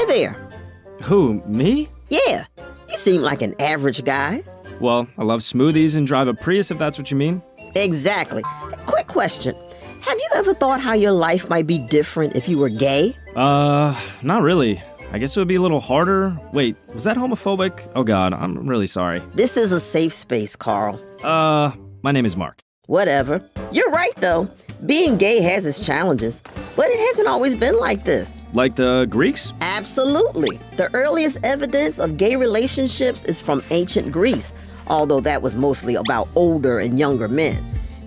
there. Who, me? Yeah, you seem like an average guy. Well, I love smoothies and drive a Prius if that's what you mean. Exactly. Quick question. Have you ever thought how your life might be different if you were gay? Not really. I guess it would be a little harder. Wait, was that homophobic? Oh God, I'm really sorry. This is a safe space, Carl. My name is Mark. Whatever. You're right, though. Being gay has its challenges, but it hasn't always been like this. Like the Greeks? Absolutely. The earliest evidence of gay relationships is from ancient Greece, although that was mostly about older and younger men.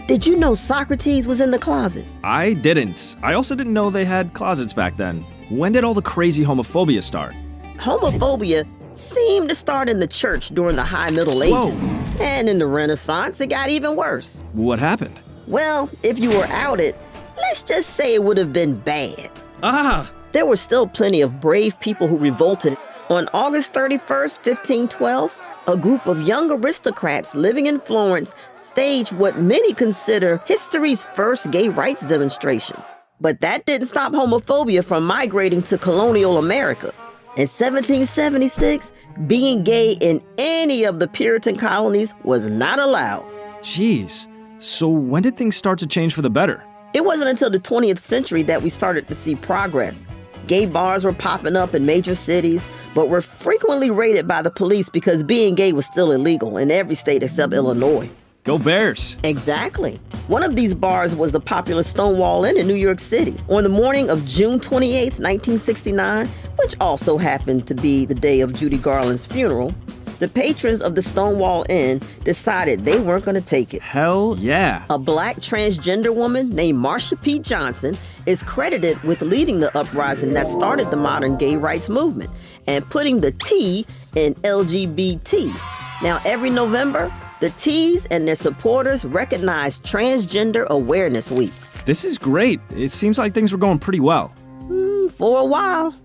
Did you know Socrates was in the closet? I didn't. I also didn't know they had closets back then. When did all the crazy homophobia start? Homophobia seemed to start in the church during the High Middle Ages. Whoa. And in the Renaissance, it got even worse. What happened? Well, if you were outed, let's just say it would have been bad. There were still plenty of brave people who revolted. On August 31st, 1512, a group of young aristocrats living in Florence staged what many consider history's first gay rights demonstration. But that didn't stop homophobia from migrating to colonial America. In 1776, being gay in any of the Puritan colonies was not allowed. Jeez. So when did things start to change for the better? It wasn't until the 20th century that we started to see progress. Gay bars were popping up in major cities, but were frequently raided by the police because being gay was still illegal in every state except Illinois. Go Bears! Exactly. One of these bars was the popular Stonewall Inn in New York City. On the morning of June 28, 1969, which also happened to be the day of Judy Garland's funeral, the patrons of the Stonewall Inn decided they weren't going to take it. Hell yeah. A black transgender woman named Marsha P. Johnson is credited with leading the uprising that started the modern gay rights movement and putting the T in LGBT. Now, every November, the T's and their supporters recognize Transgender Awareness Week. This is great. It seems like things were going pretty well. For a while.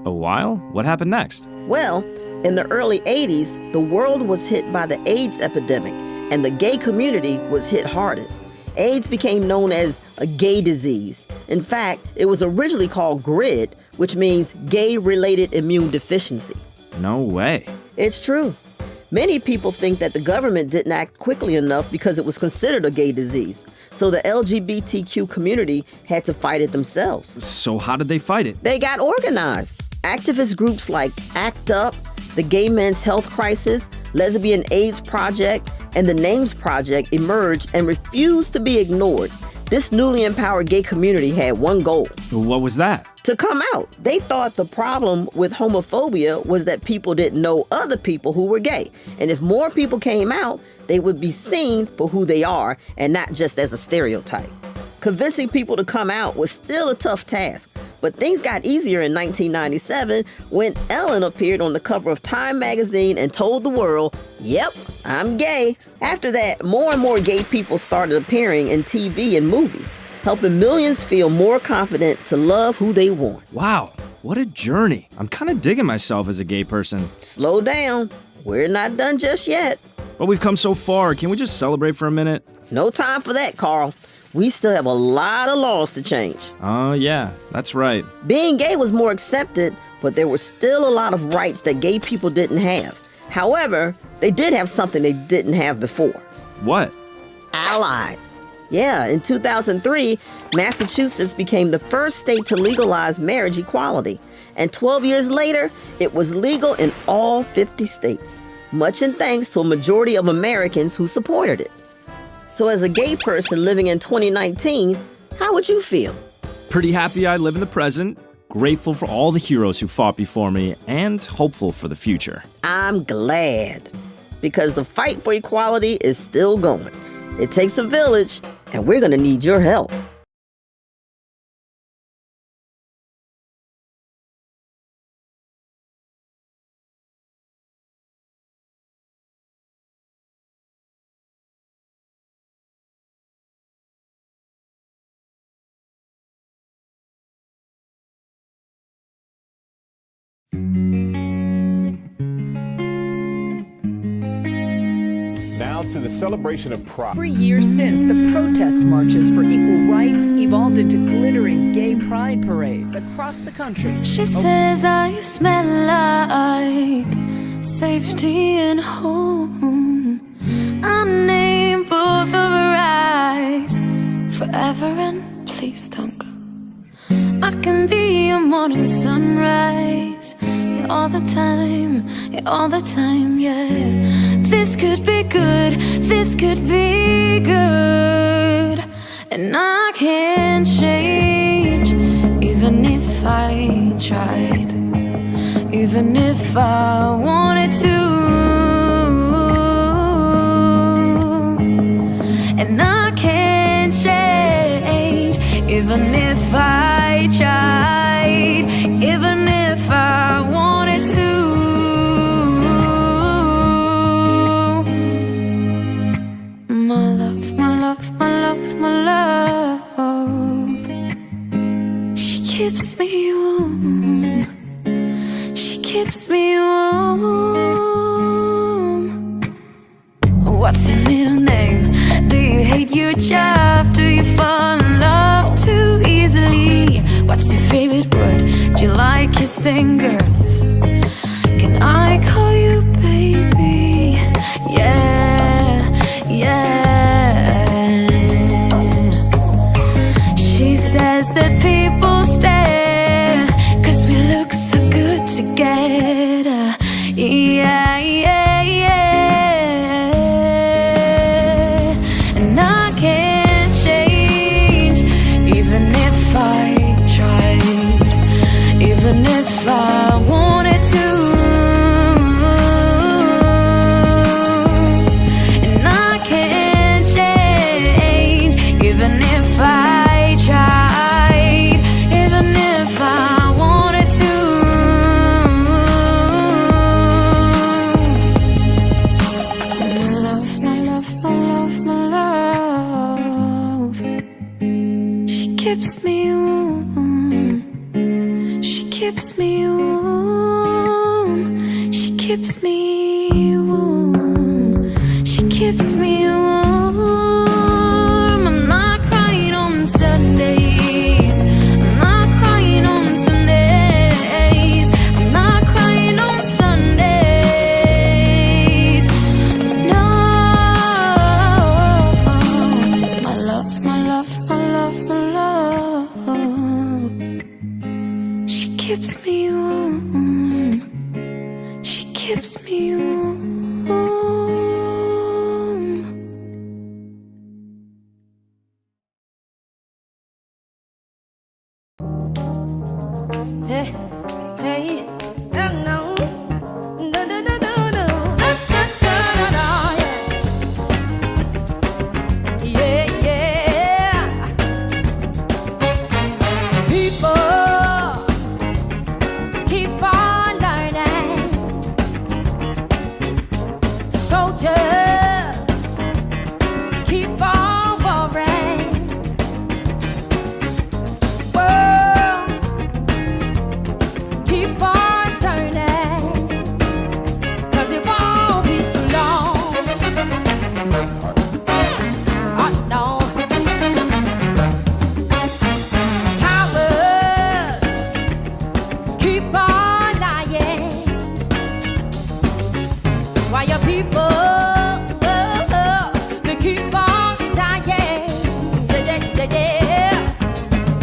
A while? What happened next? Well, in the early 80s, the world was hit by the AIDS epidemic, and the gay community was hit hardest. AIDS became known as a gay disease. In fact, it was originally called GRID, which means gay-related immune deficiency. No way. It's true. Many people think that the government didn't act quickly enough because it was considered a gay disease. So the LGBTQ community had to fight it themselves. So how did they fight it? They got organized. Activist groups like ACT UP, the Gay Men's Health Crisis, Lesbian AIDS Project, and the Names Project emerged and refused to be ignored. This newly empowered gay community had one goal. What was that? To come out. They thought the problem with homophobia was that people didn't know other people who were gay. And if more people came out, they would be seen for who they are and not just as a stereotype. Convincing people to come out was still a tough task, but things got easier in 1997 when Ellen appeared on the cover of Time magazine and told the world, "Yep, I'm gay." After that, more and more gay people started appearing in TV and movies, helping millions feel more confident to love who they want. Wow, what a journey. I'm kind of digging myself as a gay person. Slow down. We're not done just yet. But we've come so far. Can we just celebrate for a minute? No time for that, Carl. We still have a lot of laws to change. Oh, yeah, that's right. Being gay was more accepted, but there were still a lot of rights that gay people didn't have. However, they did have something they didn't have before. What? Allies. Yeah, in 2003, Massachusetts became the first state to legalize marriage equality. And 12 years later, it was legal in all 50 states, much in thanks to a majority of Americans who supported it. So as a gay person living in 2019, how would you feel? Pretty happy I live in the present, grateful for all the heroes who fought before me, and hopeful for the future. I'm glad, because the fight for equality is still going. It takes a village, and we're going to need your help. Now now to the celebration of pride. For years since, the protest marches for equal rights evolved into glittering gay pride parades across the country. She says I smell like safety and home. I name both of her eyes forever, and please don't go. I can be a morning sunrise, yeah, all the time, yeah, all the time, yeah. This could be good, this could be good. And I can't change, even if I tried, even if I wanted to. And I can't change, even if I tried, even if I wanted to. My love, my love, my love, my love, she keeps me warm, she keeps me warm. What's your middle name? Do you hate your job? Do you fall in love too easily? What's your favorite word? Do you like kissing girls? Can I call you baby? Yeah, yeah. She says that people stare 'cause we look so good together. Yeah, yeah, yeah. And I can't change, even if I tried, even if I wanted to. And I can't change, even if I tried, even if I wanted to. My love, my love, my love, my love, she keeps me warm, she keeps me warm, she keeps me warm, she keeps me warm. I'm not crying on Sundays, I'm not crying on Sundays, I'm not crying on Sundays. No, my love, my love, my love, my love, she keeps me warm, she keeps me warm. Hey, hey, no, no, no, no, no, no, no, no, yeah, yeah. People keep on learning, soldiers keep on warring. World keep on turning, 'cause it won't be too long. Oh no. Cowards keep on lying, while your people, they keep on dying. Yeah, yeah, yeah, yeah.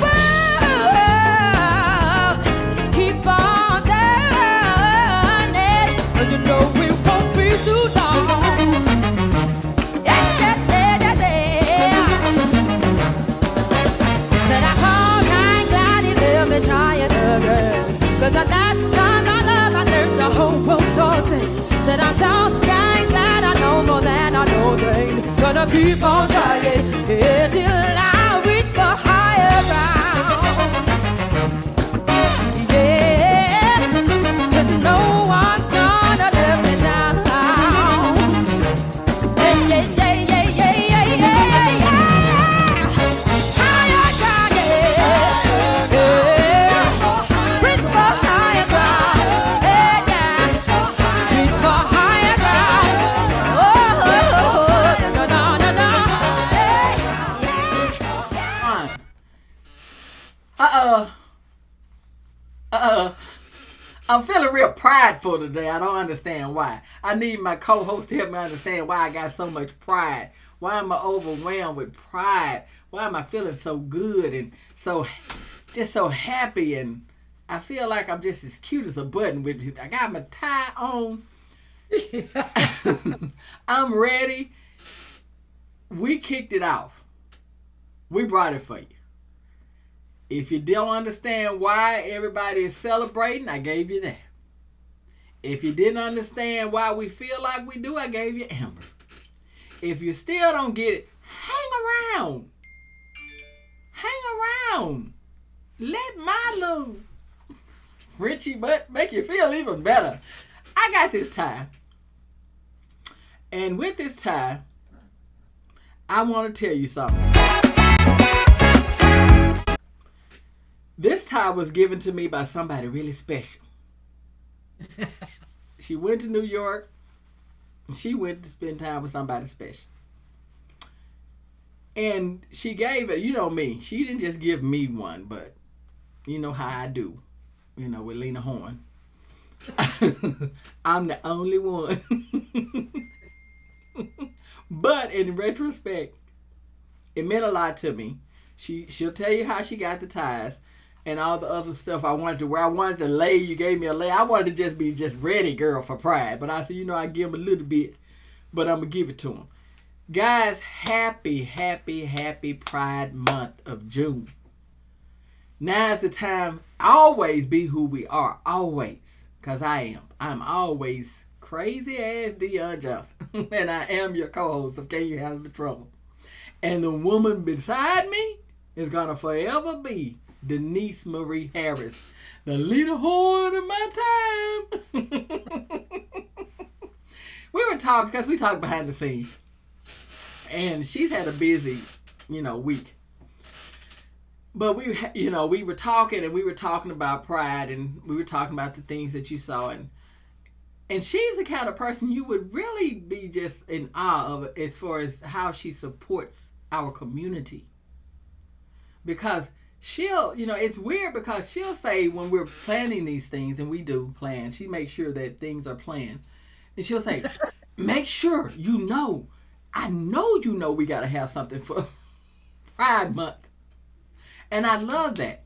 World, keep on turning, 'cause you know it won't be too long. Yeah, yeah, yeah, yeah, yeah. Said I thought I'm glad he let me try it again, 'cause the last time I love, I learned the whole world does it. Said I'm down, I'm glad I know more than I know then. Gonna keep on trying, yeah, till I reach for higher ground. Yeah, 'cause no one's gonna let me down. Yeah, yeah, yeah, yeah, yeah, yeah, yeah, yeah. Higher ground, yeah, yeah. Reach for higher ground, yeah, yeah. Reach for higher ground. Oh, oh, oh, oh. I'm feeling real prideful today. I don't understand why. I need my co-host to help me understand why I got so much pride. Why am I overwhelmed with pride? Why am I feeling so good and just so happy? And I feel like I'm just as cute as a button. I got my tie on. I'm ready. We kicked it off. We brought it for you. If you don't understand why everybody is celebrating, I gave you that. If you didn't understand why we feel like we do, I gave you Amber. If you still don't get it, hang around. Hang around. Let my little Richie butt make you feel even better. I got this tie. And with this tie, I want to tell you something. This tie was given to me by somebody really special. She went to New York. She went to spend time with somebody special. And she gave it, you know me. She didn't just give me one, but you know how I do. You know, with Lena Horne. I'm the only one. But in retrospect, it meant a lot to me. She'll tell you how she got the ties and all the other stuff I wanted to wear. I wanted to lay. You gave me a lay. I wanted to just be ready, girl, for Pride. But I said, I give them a little bit, but I'm going to give it to them. Guys, happy, happy, happy Pride month of June. Now is the time. Always be who we are. Always. Because I am. I'm always crazy ass Dionne Johnson. And I am your co-host of Can You Handle the Trouble? And the woman beside me is going to forever be Denise Marie Harris, the Lena Horne of my time. We were talking, because we talked behind the scenes. And she's had a busy, week. But we were talking, and we were talking about Pride, and we were talking about the things that you saw. And she's the kind of person you would really be just in awe of as far as how she supports our community. Because she'll, it's weird because she'll say when we're planning these things, and we do plan, she makes sure that things are planned. And she'll say, make sure I know we got to have something for Pride Month. And I love that.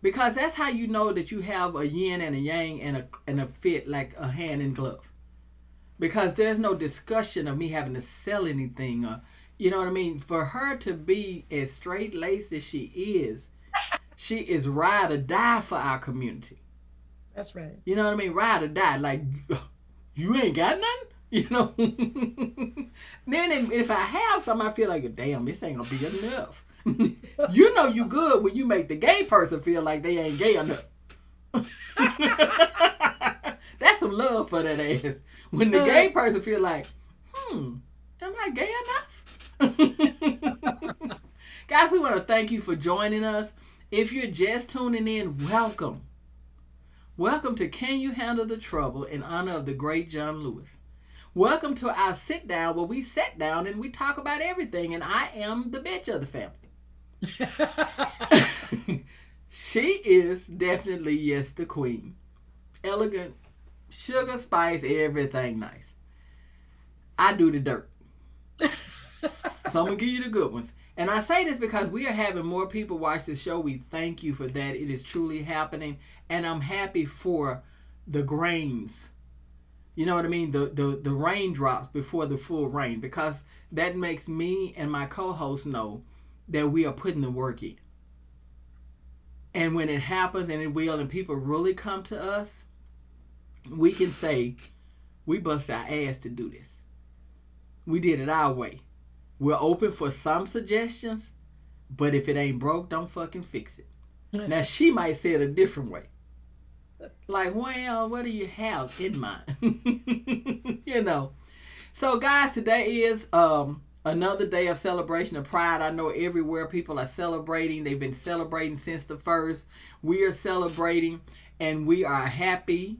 Because that's how you know that you have a yin and a yang and a fit like a hand in glove. Because there's no discussion of me having to sell anything. Or, you know what I mean? For her to be as straight-laced as she is ride or die for our community. That's right. You know what I mean? Ride or die. Like, you ain't got nothing? Then if I have some, I feel like, damn, this ain't going to be enough. You good when you make the gay person feel like they ain't gay enough. That's some love for that ass. When the gay person feel like, am I gay enough? Guys, we want to thank you for joining us. If you're just tuning in, welcome. Welcome to Can You Handle the Trouble in honor of the great John Lewis. Welcome to our sit down where we sit down and we talk about everything, and I am the bitch of the family. She is definitely, yes, the queen. Elegant, sugar, spice, everything nice. I do the dirt. So I'm going to give you the good ones. And I say this because we are having more people watch this show. We thank you for that. It is truly happening. And I'm happy for the grains. You know what I mean? The raindrops before the full rain. Because that makes me and my co-host know that we are putting the work in. And when it happens, and it will, and people really come to us, we can say, we bust our ass to do this. We did it our way. We're open for some suggestions, but if it ain't broke, don't fucking fix it. Now, she might say it a different way. Like, well, what do you have in mind? So, guys, today is another day of celebration of Pride. I know everywhere people are celebrating. They've been celebrating since the 1st. We are celebrating, and we are happy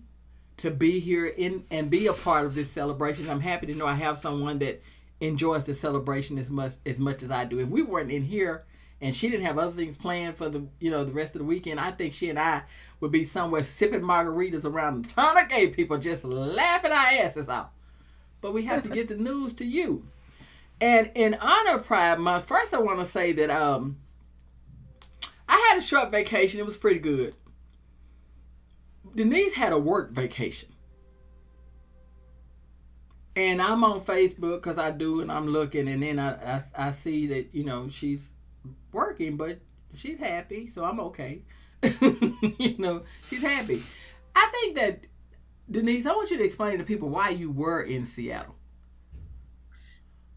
to be here and be a part of this celebration. I'm happy to know I have someone that enjoys the celebration as much as I do. If we weren't in here and she didn't have other things planned for the the rest of the weekend, I think she and I would be somewhere sipping margaritas around a ton of gay people just laughing our asses off. But we have to get the news to you. And in honor of Pride Month, first I want to say that I had a short vacation. It was pretty good. Denise had a work vacation. And I'm on Facebook because I do, and I'm looking, and then I see that, she's working, but she's happy, so I'm okay. She's happy. I think that, Denise, I want you to explain to people why you were in Seattle.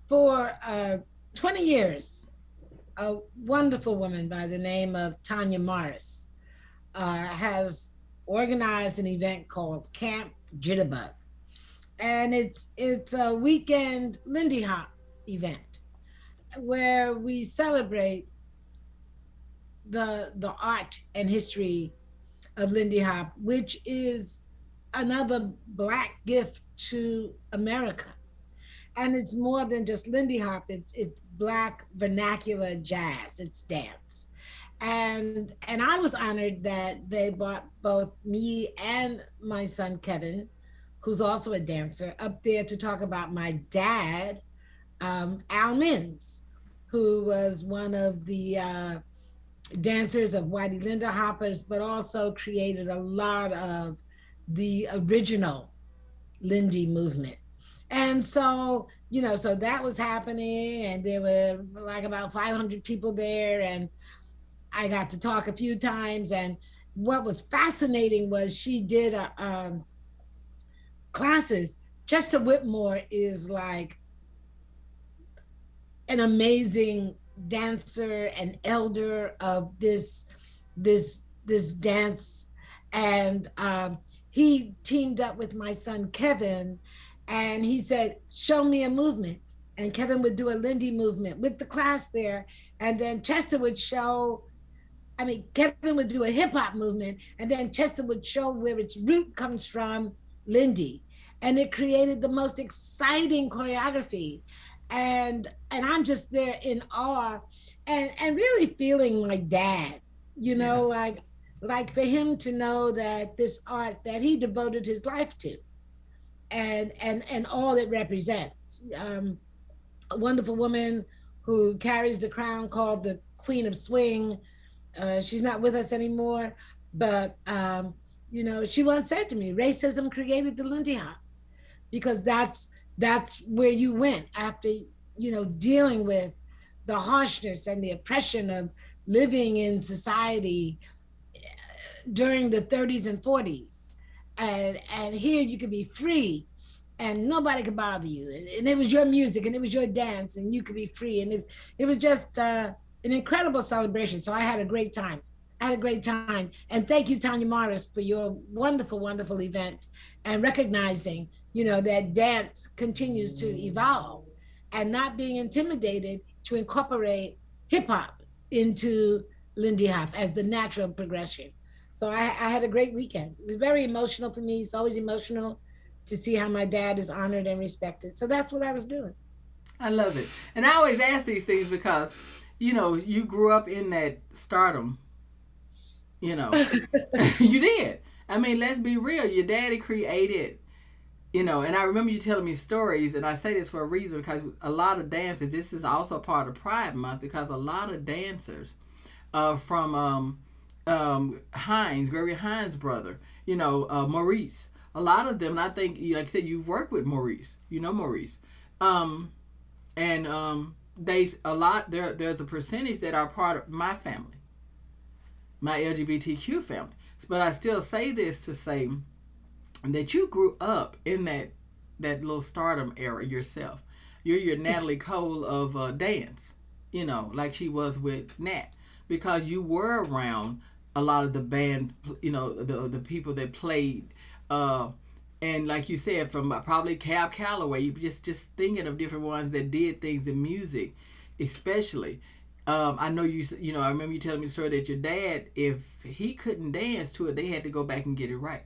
For 20 years, a wonderful woman by the name of Tanya Morris has organized an event called Camp Jitterbug. And it's a weekend Lindy Hop event where we celebrate the art and history of Lindy Hop, which is another Black gift to America. And it's more than just Lindy Hop, it's Black vernacular jazz, it's dance. And I was honored that they brought both me and my son Kevin, who's also a dancer, up there to talk about my dad, Al Mins, who was one of the dancers of Whitey Linda Hoppers, but also created a lot of the original Lindy movement. And so, so that was happening, and there were like about 500 people there, and I got to talk a few times. And what was fascinating was she did classes. Chester Whitmore is like an amazing dancer and elder of this dance, and he teamed up with my son Kevin, and he said, show me a movement. And Kevin would do a Lindy movement with the class there, and then Chester would Kevin would do a hip hop movement, and then Chester would show where its root comes from, Lindy. And it created the most exciting choreography. And I'm just there in awe and really feeling my dad, like for him to know that this art that he devoted his life to and all it represents. A wonderful woman who carries the crown called the Queen of Swing. She's not with us anymore, but she once said to me, racism created the Lindy Hop, because that's where you went after, dealing with the harshness and the oppression of living in society during the 30s and 40s. And here you could be free and nobody could bother you. And it was your music and it was your dance and you could be free. And it was just an incredible celebration. So I had a great time. And thank you, Tanya Morris, for your wonderful, wonderful event and recognizing, that dance continues to evolve and not being intimidated to incorporate hip hop into Lindy Hop as the natural progression. So I had a great weekend. It was very emotional for me. It's always emotional to see how my dad is honored and respected. So that's what I was doing. I love it. And I always ask these things because, you grew up in that stardom. You did. I mean, let's be real. Your daddy created, and I remember you telling me stories, and I say this for a reason, because a lot of dancers, this is also part of Pride Month, because a lot of dancers from Hines, Gregory Hines' brother, Maurice, a lot of them, and I think, like I said, you've worked with Maurice, Maurice, there's a percentage that are part of my family, my LGBTQ family. But I still say this to say that you grew up in that little stardom era yourself. You're your Natalie Cole of dance, like she was with Nat, because you were around a lot of the band, the people that played, and like you said, from probably Cab Calloway, you just thinking of different ones that did things in music, especially. I know I remember you telling me the story that your dad, if he couldn't dance to it, they had to go back and get it right.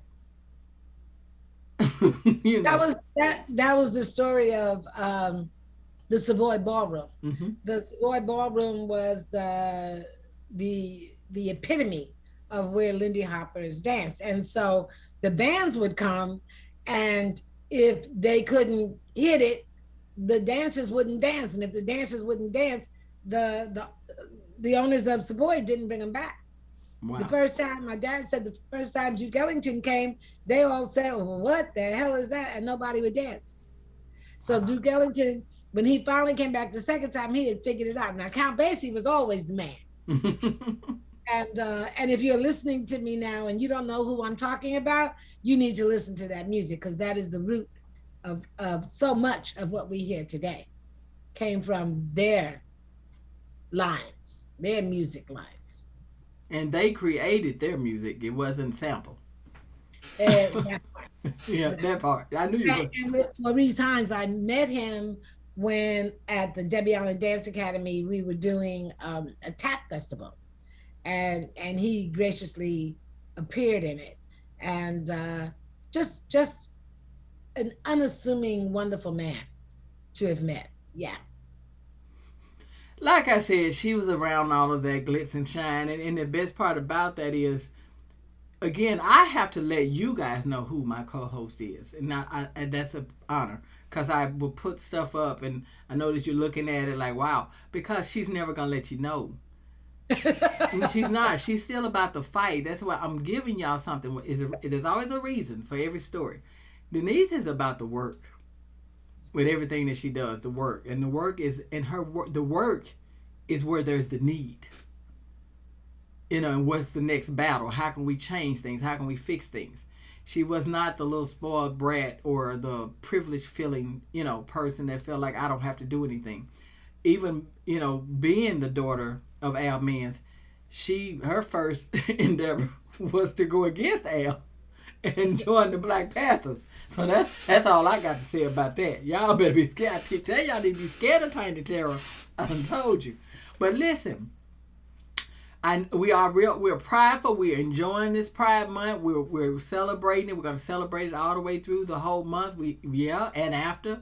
That was the story of the Savoy Ballroom. Mm-hmm. The Savoy Ballroom was the epitome of where Lindy Hopper's danced. And so the bands would come, and if they couldn't hit it, the dancers wouldn't dance. And if the dancers wouldn't dance, the owners of Savoy didn't bring them back. Wow. The first time, my dad said the first time Duke Ellington came, they all said, well, what the hell is that? And nobody would dance. So Duke Ellington, when he finally came back the second time, he had figured it out. Now, Count Basie was always the man. And if you're listening to me now and you don't know who I'm talking about, you need to listen to that music, because that is the root of so much of what we hear today. Came from their lines, their music lines. And they created their music. It wasn't sample. That part. Yeah, that part. I knew you were. And with Maurice Hines, I met him when at the Debbie Allen Dance Academy, we were doing a tap festival. And he graciously appeared in it. And just an unassuming, wonderful man to have met. Yeah. Like I said, she was around all of that glitz and shine. And the best part about that is, again, I have to let you guys know who my co-host is. And that's an honor, because I will put stuff up and I know that you're looking at it like, wow, because she's never going to let you know. She's not. She's still about the fight. That's why I'm giving y'all something. There's always a reason for every story. Denise is about the work. With everything that she does, the work. And the work is in her work. The work is where there's the need. You know, and what's the next battle? How can we change things? How can we fix things? She was not the little spoiled brat or the privileged feeling, person that felt like I don't have to do anything. Even, being the daughter of Al Mins, her first endeavor was to go against Al and join the Black Panthers. So that's all I got to say about that. Y'all better be scared. I tell y'all need to be scared of Tiny Terror. I done told you. But listen, we're prideful. We're enjoying this Pride Month. We're celebrating it. We're going to celebrate it all the way through the whole month. And after.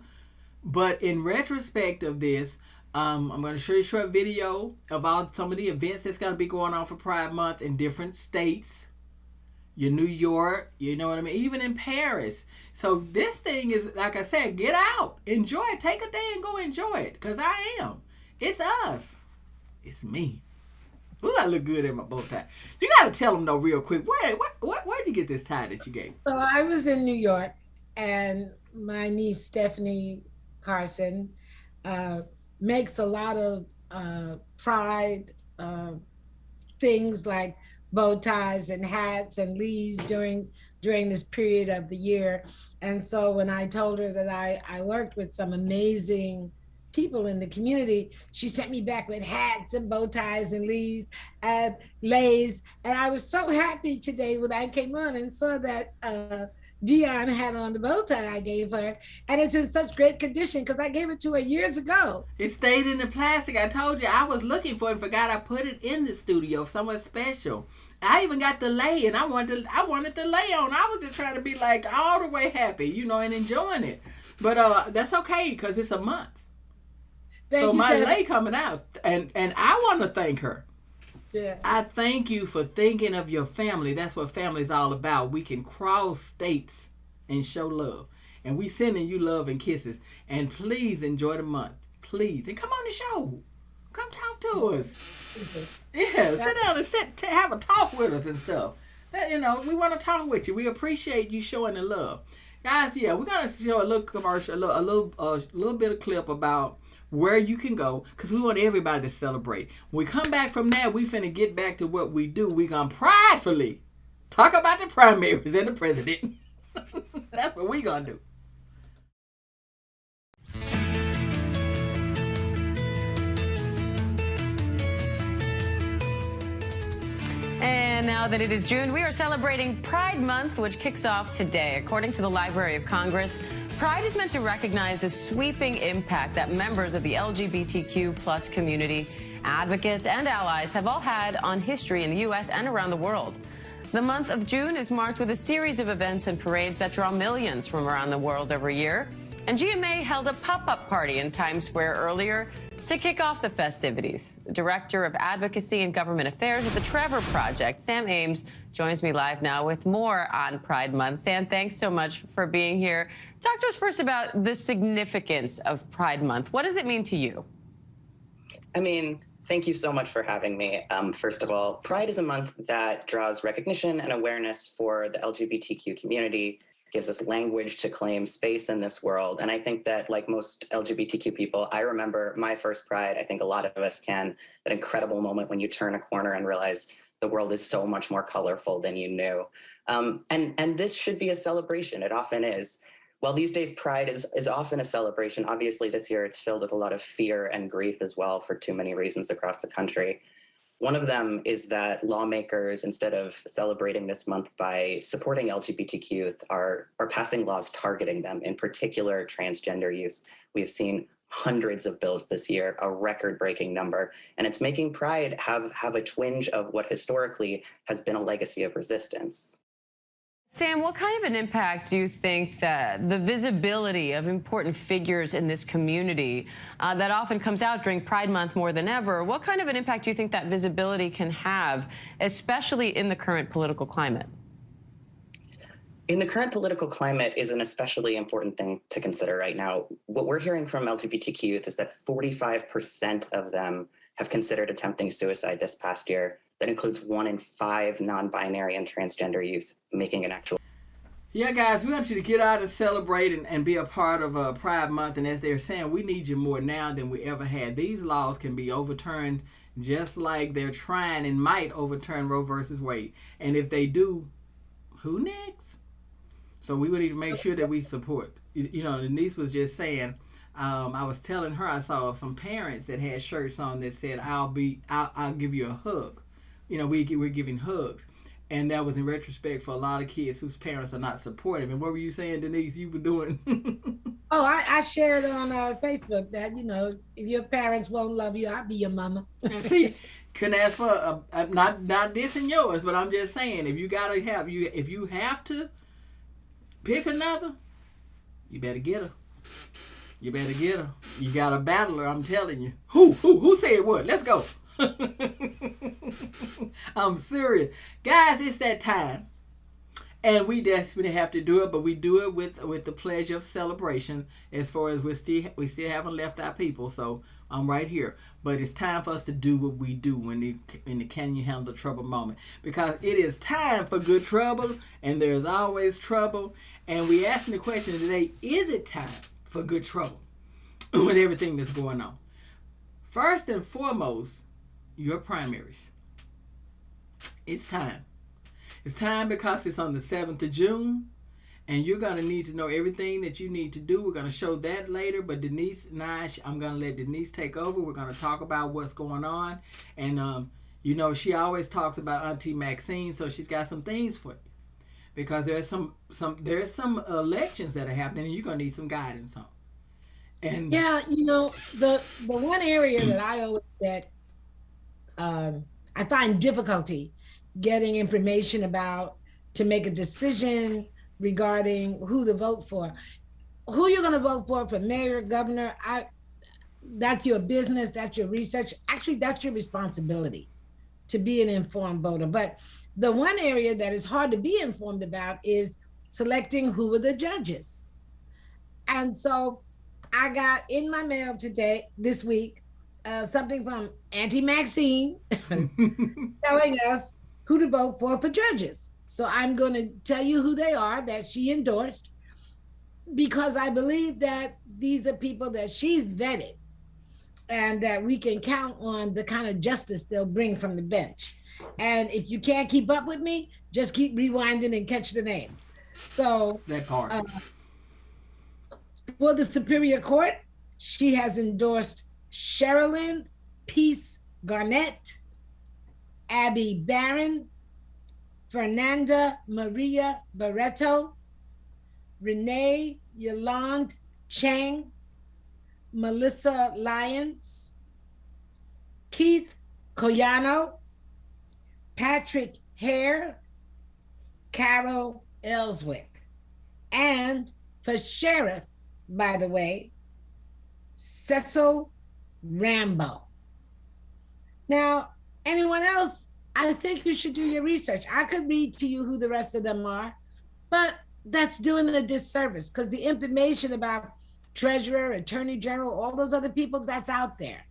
But in retrospect of this, I'm going to show you a short video about some of the events that's going to be going on for Pride Month in different states. Your New York, you know what I mean? Even in Paris. So this thing is, like I said, get out. Enjoy it. Take a day and go enjoy it. Because I am. It's us. It's me. Ooh, I look good in my bow tie. You got to tell them, though, real quick. Where'd you get this tie that you gave? So I was in New York, and my niece, Stephanie Carson, makes a lot of pride things like bow ties and hats and leaves during this period of the year. And so when I told her that I worked with some amazing people in the community, she sent me back with hats and bow ties and leaves and leis. And I was so happy today when I came on and saw that Dionne had on the bow tie I gave her, and it's in such great condition because I gave it to her years ago. It stayed in the plastic. I told you I was looking for it and forgot I put it in the studio, somewhere special. I even got the lei, and I wanted the lei on. I was just trying to be like all the way happy, and enjoying it. But that's okay because it's a month. So my lei coming out, and I want to thank her. Yeah. I thank you for thinking of your family. That's what family is all about. We can cross states and show love. And we sending you love and kisses. And please enjoy the month. Please. And come on the show. Come talk to us. Yeah, sit down and have a talk with us and stuff. We want to talk with you. We appreciate you showing the love. Guys, yeah, we're going to show a little commercial, a little bit of clip about where you can go, because we want everybody to celebrate. When we come back from that, we finna get back to what we do. We gonna pridefully talk about the primaries and the president. That's what we gonna do. And now that it is June, we are celebrating Pride Month, which kicks off today. According to the Library of Congress, Pride is meant to recognize the sweeping impact that members of the LGBTQ plus community, advocates, and allies have all had on history in the U.S. and around the world. The month of June is marked with a series of events and parades that draw millions from around the world every year. And GMA held a pop-up party in Times Square earlier to kick off the festivities. The Director of Advocacy and Government Affairs at the Trevor Project, Sam Ames, joins me live now with more on Pride Month. Sam, thanks so much for being here. Talk to us first about the significance of Pride Month. What does it mean to you? I mean, thank you so much for having me. First of all, Pride is a month that draws recognition and awareness for the LGBTQ community, gives us language to claim space in this world. And I think that, like most LGBTQ people, I remember my first Pride. I think a lot of us can, that incredible moment when you turn a corner and realize the world is so much more colorful than you knew. And this should be a celebration. It often is. Well, these days, Pride is often a celebration. Obviously, this year it's filled with a lot of fear and grief as well for too many reasons across the country. One of them is that lawmakers, instead of celebrating this month by supporting LGBTQ youth, are passing laws targeting them, in particular transgender youth. We've seen hundreds of bills this year, a record-breaking number, and it's making Pride have a twinge of what historically has been a legacy of resistance. Sam, what kind of an impact do you think that the visibility of important figures in this community that often comes out during Pride Month more than ever, what kind of an impact do you think that visibility can have, especially in the current political climate? In the current political climate is an especially important thing to consider right now. What we're hearing from LGBTQ youth is that 45% of them have considered attempting suicide this past year. That includes 1 in 5 non-binary and transgender youth making an actual. Yeah, guys, we want you to get out and celebrate and be a part of Pride Month. And as they're saying, we need you more now than we ever had. These laws can be overturned just like they're trying and might overturn Roe versus Wade. And if they do, who next? So we would need to make sure that we support. You know, Denise was just saying, I was telling her I saw some parents that had shirts on that said, I'll give you a hug. You know, we're giving hugs. And that was in retrospect for a lot of kids whose parents are not supportive. And what were you saying, Denise, you were doing? Oh, I shared on Facebook that, you know, if your parents won't love you, I'll be your mama. See, couldn't ask for, not dissing yours, but I'm just saying, if you have to pick another, you better get her. You better get her. You got a battler, I'm telling you. Who said what? Let's go. I'm serious. Guys, it's that time. And we desperately have to do it, but we do it with the pleasure of celebration, as far as we still haven't left our people. So I'm right here. But it's time for us to do what we do in the Can You Handle the Trouble moment. Because it is time for good trouble, and there's always trouble. And we asking the question today, is it time for good trouble with everything that's going on? First and foremost, your primaries. It's time. It's time because it's on the 7th of June, and you're going to need to know everything that you need to do. We're going to show that later, but Denise and I'm going to let Denise take over. We're going to talk about what's going on, and you know, she always talks about Auntie Maxine, so she's got some things for you, because there's some elections that are happening, and you're going to need some guidance on. And yeah, you know, the one area that I always I find difficulty getting information about to make a decision regarding who to vote for. Who you're going to vote for mayor, governor, that's your business, that's your research. Actually, that's your responsibility to be an informed voter. But the one area that is hard to be informed about is selecting who are the judges. And so I got in my mail this week, something from Auntie Maxine telling us who to vote for judges. So I'm going to tell you who they are that she endorsed, because I believe that these are people that she's vetted and that we can count on the kind of justice they'll bring from the bench. And if you can't keep up with me, just keep rewinding and catch the names. So that part. For the Superior Court, she has endorsed Sherilyn Peace Garnett, Abby Barron, Fernanda Maria Barreto, Renee Yolande Chang, Melissa Lyons, Keith Koyano, Patrick Hare, Carol Ellswick, and for sheriff, by the way, Cecil Rambo. Now, anyone else, I think you should do your research. I could read to you who the rest of them are, but that's doing a disservice because the information about treasurer, attorney general, all those other people, that's out there.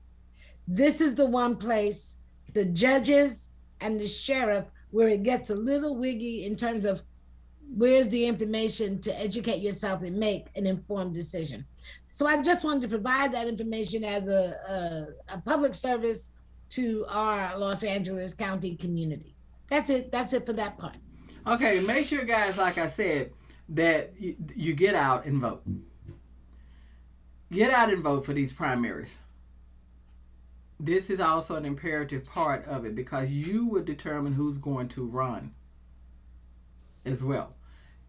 This is the one place, the judges and the sheriff, where it gets a little wiggy in terms of where's the information to educate yourself and make an informed decision. So I just wanted to provide that information as a public service to our Los Angeles County community. That's it for that part. Okay, make sure, guys, like I said, that you get out and vote. Get out and vote for these primaries. This is also an imperative part of it because you will determine who's going to run as well.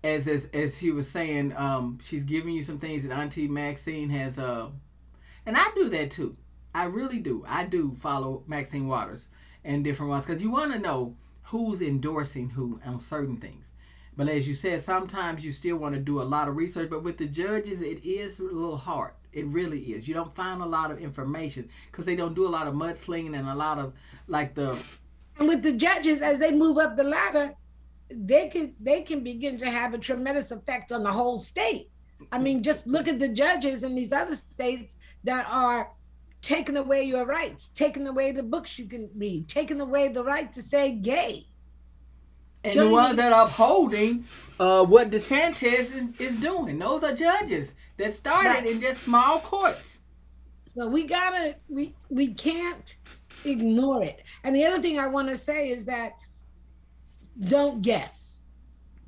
As he was saying, she's giving you some things that Auntie Maxine has, and I do that too. I really do. I do follow Maxine Waters and different ones because you want to know who's endorsing who on certain things. But as you said, sometimes you still want to do a lot of research. But with the judges, it is a little hard. It really is. You don't find a lot of information because they don't do a lot of mudslinging and a lot of And with the judges, as they move up the ladder, they can begin to have a tremendous effect on the whole state. I mean, just look at the judges in these other states that are taking away your rights, taking away the books you can read, taking away the right to say gay. And the ones that are upholding what DeSantis is doing. Those are judges that started in just small courts. So we can't ignore it. And the other thing I want to say is that don't guess.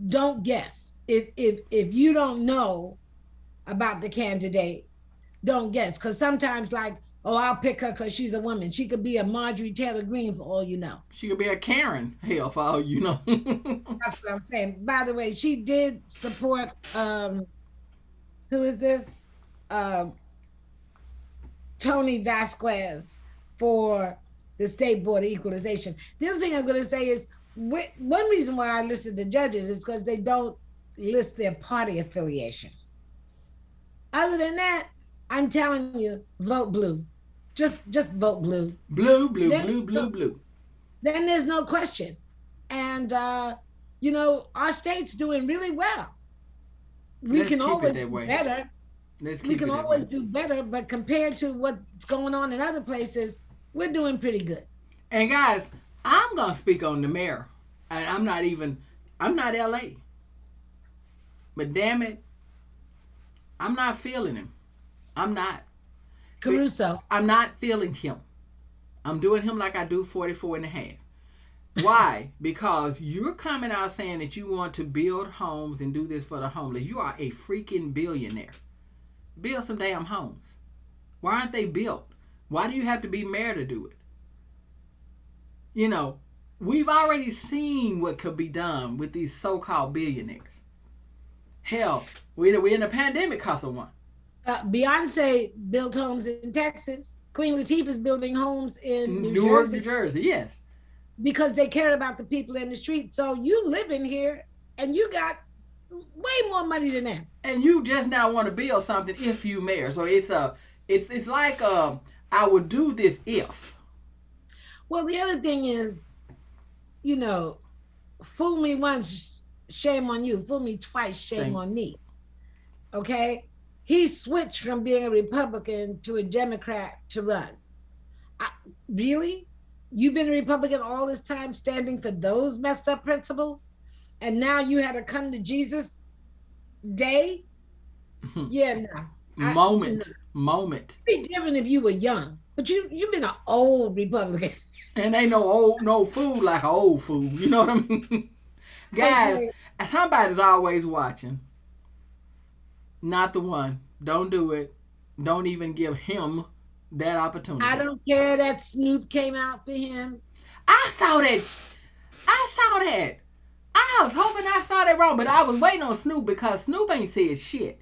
Don't guess. If you don't know about the candidate, don't guess. Because sometimes I'll pick her because she's a woman. She could be a Marjorie Taylor Greene for all you know. She could be a Karen, hell, for all you know. That's what I'm saying. By the way, she did support, who is this? Tony Vasquez for the State Board of Equalization. The other thing I'm going to say is, one reason why I listed the judges is because they don't list their party affiliation. Other than that, I'm telling you, vote blue. Just vote blue. Blue, blue, blue, blue, blue. Then there's no question. And, our state's doing really well. We can always do better. We can always do better, but compared to what's going on in other places, we're doing pretty good. And guys, I'm going to speak on the mayor. And I'm not LA. But damn it, I'm not feeling him. I'm not. Caruso. I'm not feeling him. I'm doing him like I do 44 and a half. Why? Because you're coming out saying that you want to build homes and do this for the homeless. You are a freaking billionaire. Build some damn homes. Why aren't they built? Why do you have to be mayor to do it? We've already seen what could be done with these so-called billionaires. Hell, we're in a pandemic because of one. Beyonce built homes in Texas. Queen Latifah's building homes in Newark, New Jersey, yes. Because they care about the people in the street. So you live in here and you got way more money than them. And you just now want to build something if you mayor. So it's like I would do this if. Well, the other thing is, fool me once, shame on you. Fool me twice, shame on me. Okay? He switched from being a Republican to a Democrat to run. Really? You've been a Republican all this time standing for those messed up principles? And now you had a come to Jesus day? Yeah, no. Moment. It'd be different if you were young. But you've been an old Republican. And ain't no food like an old food. You know what I mean? Guys, somebody's always watching. Not the one. Don't do it. Don't even give him that opportunity. I don't care that Snoop came out for him. I saw that. I was hoping I saw that wrong, but I was waiting on Snoop because Snoop ain't said shit.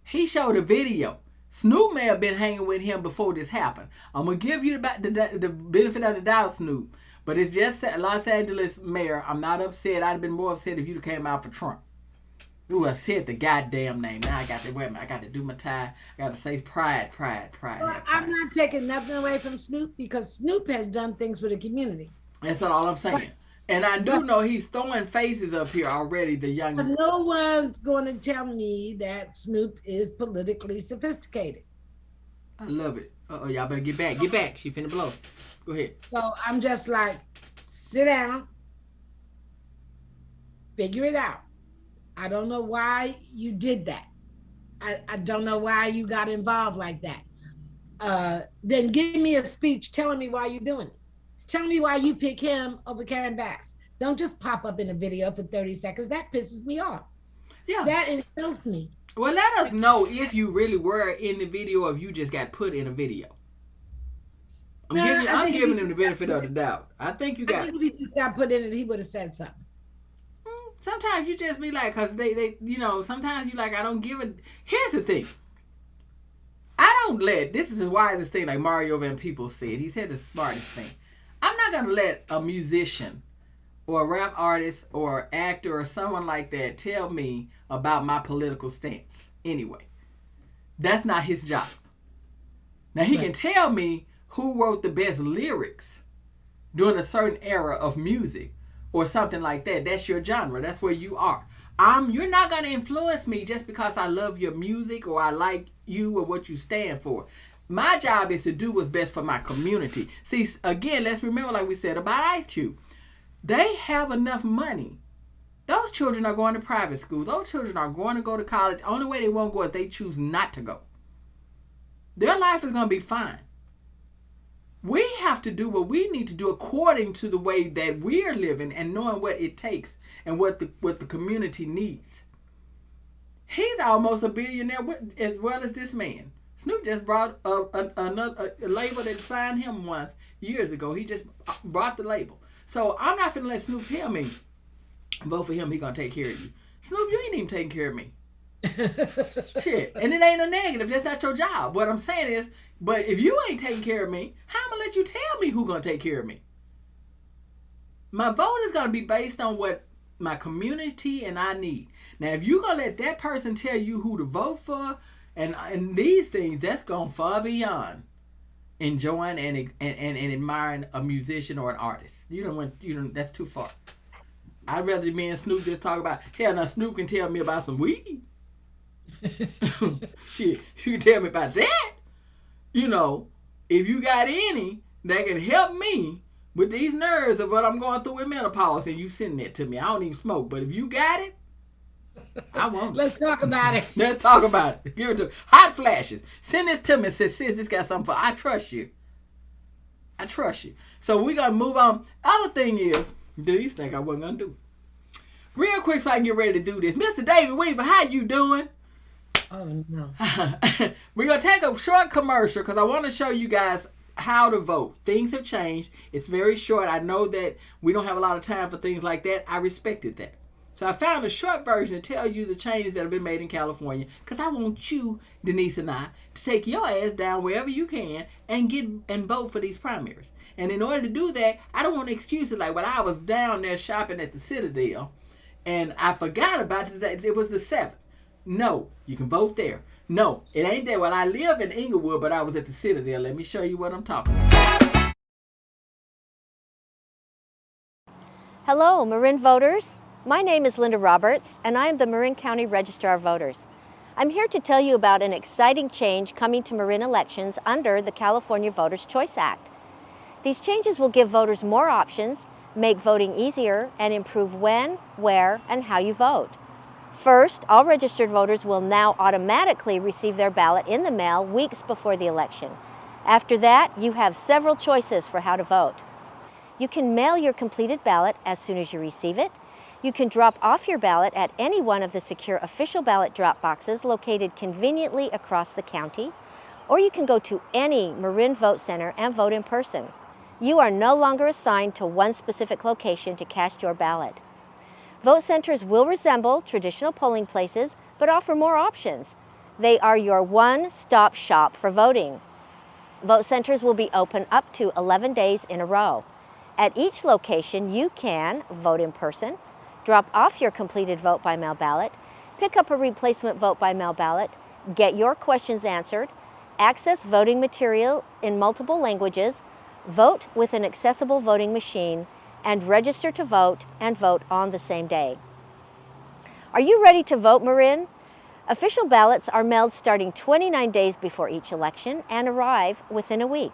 He showed a video. Snoop may have been hanging with him before this happened. I'm going to give you the benefit of the doubt, Snoop. But it's just Los Angeles mayor. I'm not upset. I'd have been more upset if you'd came out for Trump. Ooh, I said the goddamn name. Now I got to wait a minute. I got to do my tie. I got to say pride. Well, I'm not taking nothing away from Snoop because Snoop has done things for the community. That's all I'm saying. And I do know he's throwing faces up here already, the young. But no one's going to tell me that Snoop is politically sophisticated. I love it. Uh-oh, y'all better get back. Get back. She finna blow. Go ahead. So I'm just like, sit down, figure it out. I don't know why you did that. I don't know why you got involved like that. Then give me a speech telling me why you're doing it. Tell me why you pick him over Karen Bass. Don't just pop up in a video for 30 seconds. That pisses me off. Yeah. That insults me. Well, let us know if you really were in the video or if you just got put in a video. I'm giving him the benefit of the doubt. I think if he just got put in it, he would have said something. Sometimes you just be like, because they, sometimes you like, I don't give it. Here's the thing. This is the wisest thing, like Mario Van Peebles said. He said the smartest thing. I'm not going to let a musician or a rap artist or actor or someone like that tell me about my political stance anyway. That's not his job. Now, he can tell me who wrote the best lyrics during a certain era of music or something like that. That's your genre. That's where you are. You're not going to influence me just because I love your music or I like you or what you stand for. My job is to do what's best for my community. See, again, let's remember, like we said about Ice Cube. They have enough money. Those children are going to private school. Those children are going to go to college. The only way they won't go is they choose not to go. Their life is going to be fine. We have to do what we need to do according to the way that we're living and knowing what it takes and what the community needs. He's almost a billionaire as well as this man. Snoop just brought another label that signed him once years ago. He just brought the label. So I'm not finna let Snoop tell me, vote for him, he gonna take care of you. Snoop, you ain't even taking care of me. Shit. And it ain't a negative. That's not your job. What I'm saying is, but if you ain't taking care of me, how am I gonna let you tell me who gonna take care of me? My vote is gonna be based on what my community and I need. Now, if you gonna let that person tell you who to vote for and these things, that's gone far beyond enjoying and admiring a musician or an artist. That's too far. I'd rather me and Snoop just talk about, hell, now Snoop can tell me about some weed. Shit, you can tell me about that. If you got any that can help me with these nerves of what I'm going through with menopause, and you send that to me. I don't even smoke, but if you got it, I want it. Let's talk about it. Let's talk about it. Give it to me. Hot flashes. Send this to me and say, sis, this got something for I trust you. I trust you. So we got to move on. Other thing is, Denise think I wasn't going to do it. Real quick so I can get ready to do this. Mr. David Weaver, how you doing? Oh, no. We're going to take a short commercial because I want to show you guys how to vote. Things have changed. It's very short. I know that we don't have a lot of time for things like that. I respected that. So I found a short version to tell you the changes that have been made in California because I want you, Denise and I, to take your ass down wherever you can and vote for these primaries. And in order to do that, I don't want to excuse it like, well, I was down there shopping at the Citadel and I forgot about it. It was the 7th. No, you can vote there. No, it ain't there. Well, I live in Inglewood, but I was at the Citadel. Let me show you what I'm talking about. Hello, Marin voters. My name is Linda Roberts, and I am the Marin County Registrar of Voters. I'm here to tell you about an exciting change coming to Marin elections under the California Voters' Choice Act. These changes will give voters more options, make voting easier, and improve when, where, and how you vote. First, all registered voters will now automatically receive their ballot in the mail weeks before the election. After that, you have several choices for how to vote. You can mail your completed ballot as soon as you receive it. You can drop off your ballot at any one of the secure official ballot drop boxes located conveniently across the county, or you can go to any Marin Vote Center and vote in person. You are no longer assigned to one specific location to cast your ballot. Vote centers will resemble traditional polling places, but offer more options. They are your one-stop shop for voting. Vote centers will be open up to 11 days in a row. At each location, you can vote in person, drop off your completed vote by mail ballot, Pick up a replacement vote by mail ballot, get your questions answered, access voting material in multiple languages, vote with an accessible voting machine, and register to vote and vote on the same day. Are you ready to vote, Marin? Official ballots are mailed starting 29 days before each election and arrive within a week.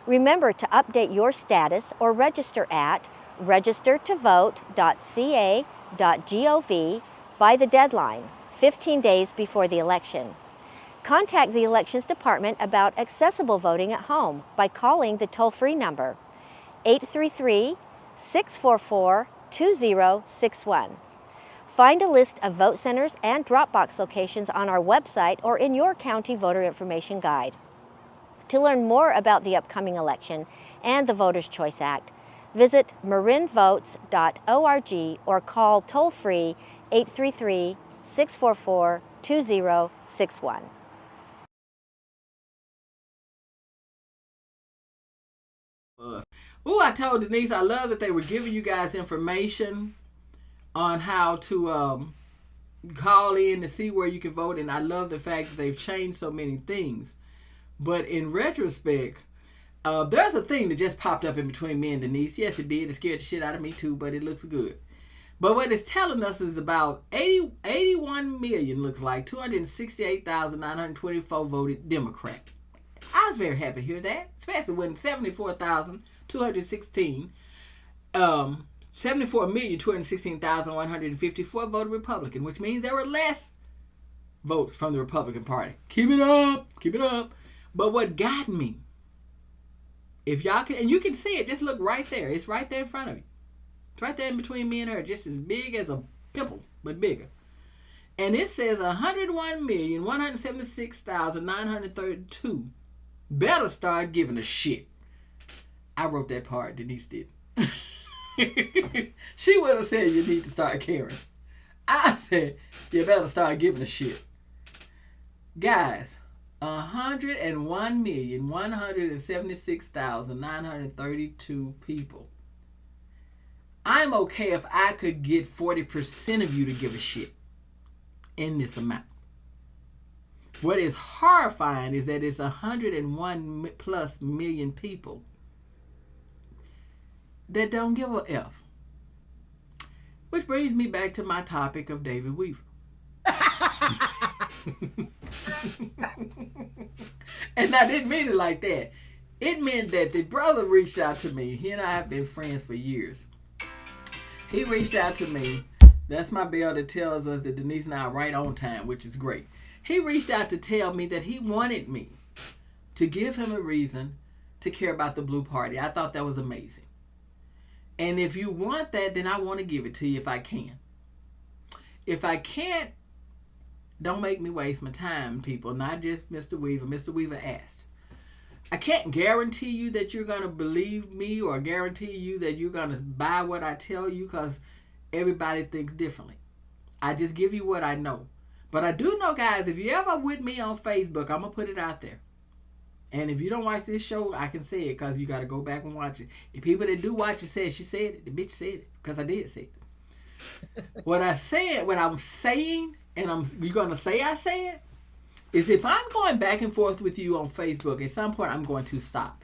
Remember to update your status or register at registertovote.ca.gov by the deadline, 15 days before the election. Contact the Elections Department about accessible voting at home by calling the toll-free number 833-644-2061. Find a list of vote centers and drop box locations on our website or in your county voter information guide. To learn more about the upcoming election and the Voters' Choice Act, visit marinvotes.org or call toll-free 833-644-2061. Oh, I told Denise I love that they were giving you guys information on how to call in to see where you can vote, and I love the fact that they've changed so many things. But in retrospect, there's a thing that just popped up in between me and Denise. Yes, it did. It scared the shit out of me too, but it looks good. But what it's telling us is about 81 million, looks like, 268,924 voted Democrat. I was very happy to hear that, especially when 74,216,154 voted Republican, which means there were less votes from the Republican Party. Keep it up. Keep it up. But what got me, if y'all can, and you can see it, just look right there. It's right there in front of you. It's right there in between me and her, just as big as a pimple, but bigger. And it says 101,176,932 better start giving a shit. I wrote that part, Denise did. She would have said you need to start caring. I said you better start giving a shit. Guys, 101,176,932 people. I'm okay if I could get 40% of you to give a shit in this amount. What is horrifying is that it's 101 plus million people that don't give a F. Which brings me back to my topic of David Weaver. And I didn't mean it like that. It meant that the brother reached out to me. He and I have been friends for years. He reached out to me. That's my bell that tells us that Denise and I are right on time, which is great. He reached out to tell me that he wanted me to give him a reason to care about the Blue Party. I thought that was amazing. And if you want that, then I want to give it to you if I can. If I can't, don't make me waste my time, people. Not just Mr. Weaver. Mr. Weaver asked. I can't guarantee you that you're going to believe me or guarantee you that you're going to buy what I tell you, because everybody thinks differently. I just give you what I know. But I do know, guys, if you're ever with me on Facebook, I'm going to put it out there. And if you don't watch this show, I can say it, because you got to go back and watch it. The people that do watch it said, she said it. The bitch said it, because I did say it. What I'm saying, and you're going to say I said, is if I'm going back and forth with you on Facebook, at some point I'm going to stop.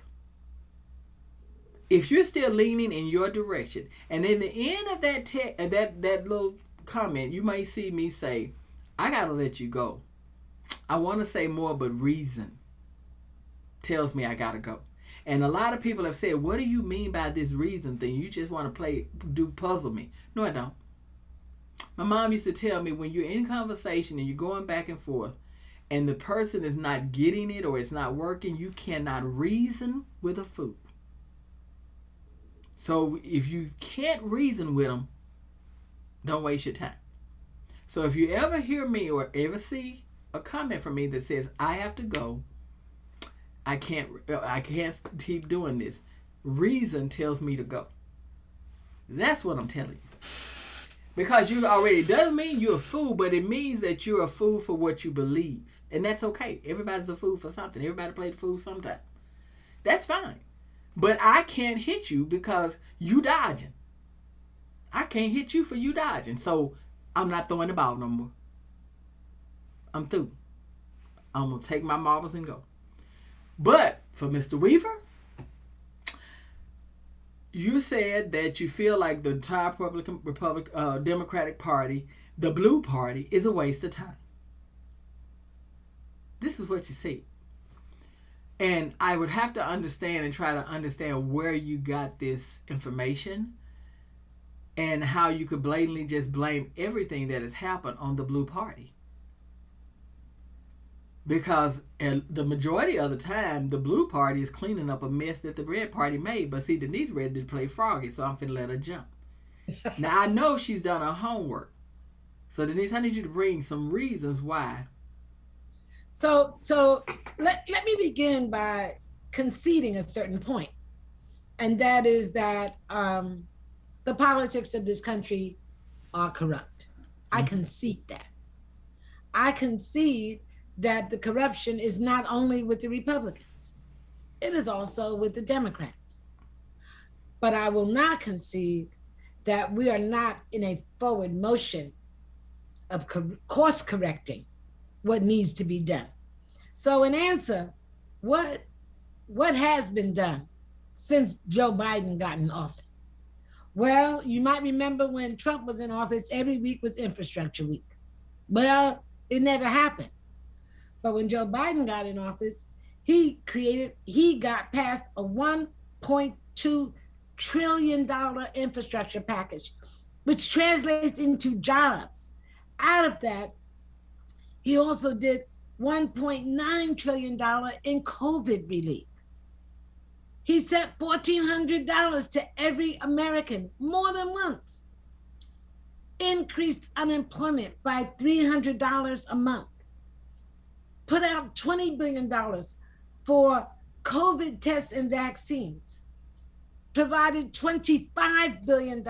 If you're still leaning in your direction, and in the end of that little comment, you may see me say, I got to let you go. I want to say more, but reason tells me I got to go. And a lot of people have said, what do you mean by this reason thing? You just want to puzzle me. No, I don't. My mom used to tell me, when you're in conversation and you're going back and forth, and the person is not getting it or it's not working, you cannot reason with a fool. So if you can't reason with them, don't waste your time. So if you ever hear me or ever see a comment from me that says, I have to go, I can't keep doing this, reason tells me to go. That's what I'm telling you. Because you already doesn't mean you're a fool, but it means that you're a fool for what you believe. And that's okay. Everybody's a fool for something. Everybody plays the fool sometime. That's fine. But I can't hit you because you dodging. I can't hit you for you dodging. So I'm not throwing the ball no more. I'm through. I'm going to take my marbles and go. But for Mr. Weaver, you said that you feel like the entire Democratic Party, the Blue Party, is a waste of time. This is what you see. And I would have to understand and try to understand where you got this information and how you could blatantly just blame everything that has happened on the Blue Party. Because the majority of the time, the Blue Party is cleaning up a mess that the Red Party made. But see, Denise ready to play froggy, so I'm finna let her jump. Now, I know she's done her homework. So, Denise, I need you to bring some reasons why. So let me begin by conceding a certain point. And that is that the politics of this country are corrupt. I concede that. I concede that the corruption is not only with the Republicans, it is also with the Democrats. But I will not concede that we are not in a forward motion of course correcting what needs to be done. So in answer, what has been done since Joe Biden got in office? Well, you might remember when Trump was in office, every week was infrastructure week. Well, it never happened. But when Joe Biden got in office, he got past a $1.2 trillion infrastructure package, which translates into jobs. Out of that, he also did $1.9 trillion in COVID relief. He sent $1,400 to every American more than once. Increased unemployment by $300 a month. Put out $20 billion for COVID tests and vaccines. Provided $25 billion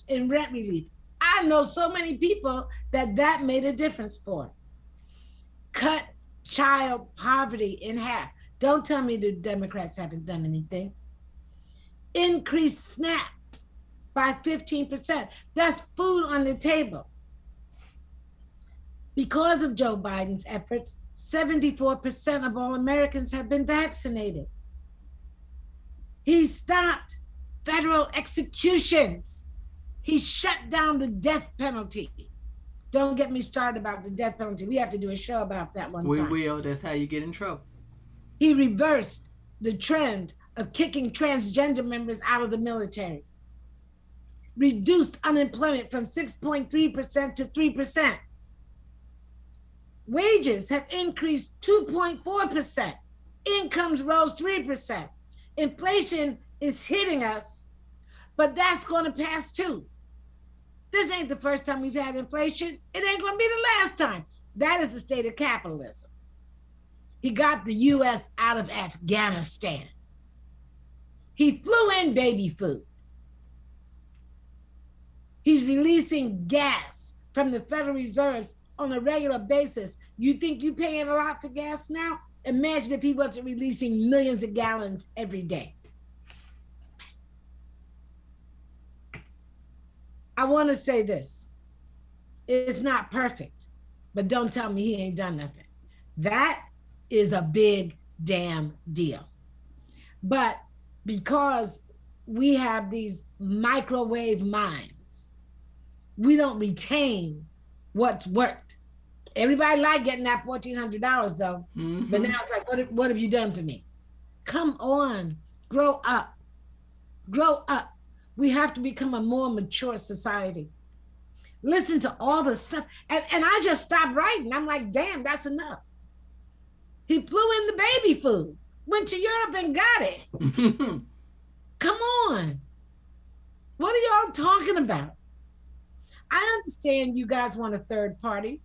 in rent relief. I know so many people that made a difference for. Cut child poverty in half. Don't tell me the Democrats haven't done anything. Increase SNAP by 15%. That's food on the table. Because of Joe Biden's efforts, 74% of all Americans have been vaccinated. He stopped federal executions. He shut down the death penalty. Don't get me started about the death penalty. We have to do a show about that one time. We will. That's how you get in trouble. He reversed the trend of kicking transgender members out of the military. Reduced unemployment from 6.3% to 3%. Wages have increased 2.4%. Incomes rose 3%. Inflation is hitting us, but that's going to pass too. This ain't the first time we've had inflation. It ain't going to be the last time. That is the state of capitalism. He got the U.S. out of Afghanistan. He flew in baby food. He's releasing gas from the Federal Reserves on a regular basis. You think you're paying a lot for gas now? Imagine if he wasn't releasing millions of gallons every day. I want to say this. It's not perfect, but don't tell me he ain't done nothing. That is a big damn deal. But because we have these microwave minds, we don't retain what's worked. Everybody like getting that $1,400 though. Mm-hmm. But now it's like, what have you done for me? Come on, grow up. Grow up. We have to become a more mature society. Listen to all the stuff. And I just stopped writing. I'm like, damn, that's enough. He flew in the baby food, went to Europe and got it. Come on. What are y'all talking about? I understand you guys want a third party.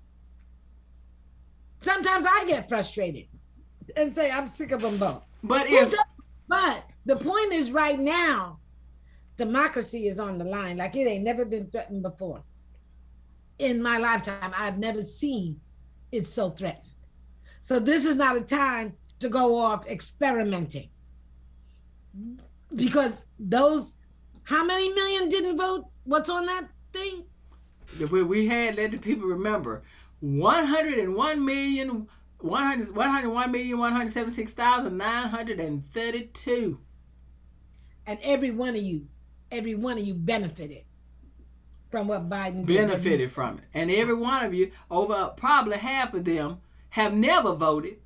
Sometimes I get frustrated and say I'm sick of them both. But the point is right now, democracy is on the line like it ain't never been threatened before. In my lifetime, I've never seen it so threatened. So this is not a time to go off experimenting. Because those, how many million didn't vote? What's on that thing? We had, let the people remember, 101,176,932. And every one of you benefited from what Biden did. Benefited from it. And every one of you, over probably half of them, have never voted,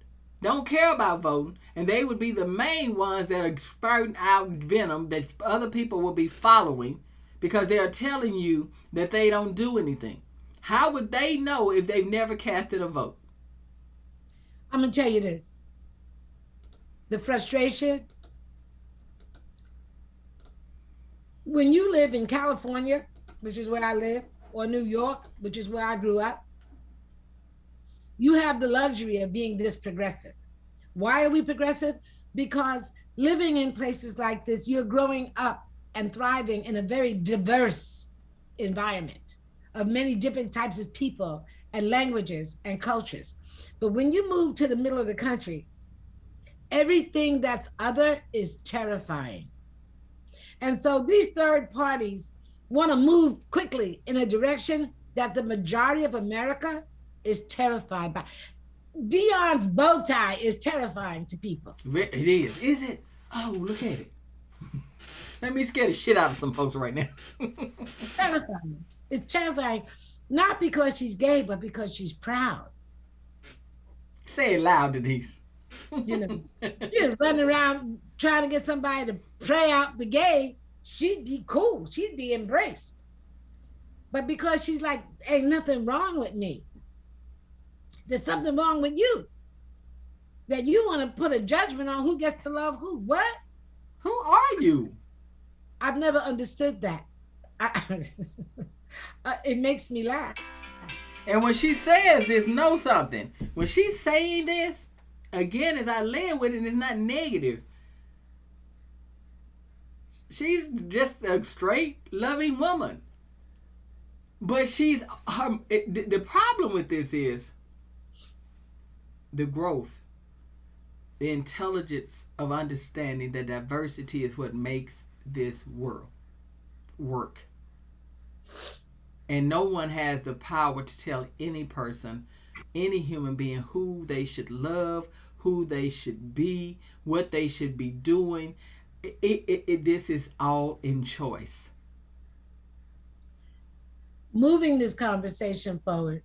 don't care about voting, and they would be the main ones that are spurting out venom that other people will be following because they are telling you that they don't do anything. How would they know if they've never casted a vote? I'm going to tell you this. The frustration, when you live in California, which is where I live, or New York, which is where I grew up, you have the luxury of being this progressive. Why are we progressive? Because living in places like this, you're growing up and thriving in a very diverse environment of many different types of people and languages and cultures. But when you move to the middle of the country, everything that's other is terrifying. And so these third parties want to move quickly in a direction that the majority of America is terrified by. Dionne's bow tie is terrifying to people. It is. Is it? Oh, look at it. Let me scare the shit out of some folks right now. Terrifying. It's terrifying, not because she's gay, but because she's proud. Say it loud, Denise. You know, she's running around trying to get somebody to play out the gay. She'd be cool. She'd be embraced. But because she's like, ain't nothing wrong with me. There's something wrong with you. That you want to put a judgment on who gets to love who. What? Who are you? I've never understood that. It makes me laugh. And when she says this, know something. When she's saying this, again, as I lay with it, it's not negative. She's just a straight, loving woman. But the problem with this is the growth, the intelligence of understanding that diversity is what makes this world work. And no one has the power to tell any person, any human being, who they should love, who they should be, what they should be doing. This is all in choice. Moving this conversation forward,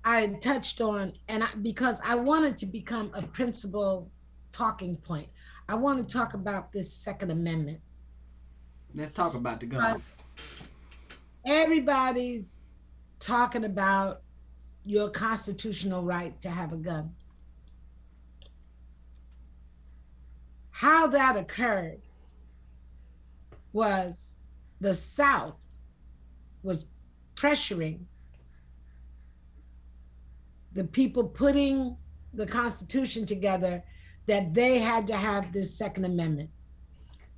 I touched on, because I wanted to become a principal talking point, I want to talk about this Second Amendment. Let's talk about the guns. Everybody's talking about your constitutional right to have a gun. How that occurred was the South was pressuring the people putting the Constitution together that they had to have this Second Amendment.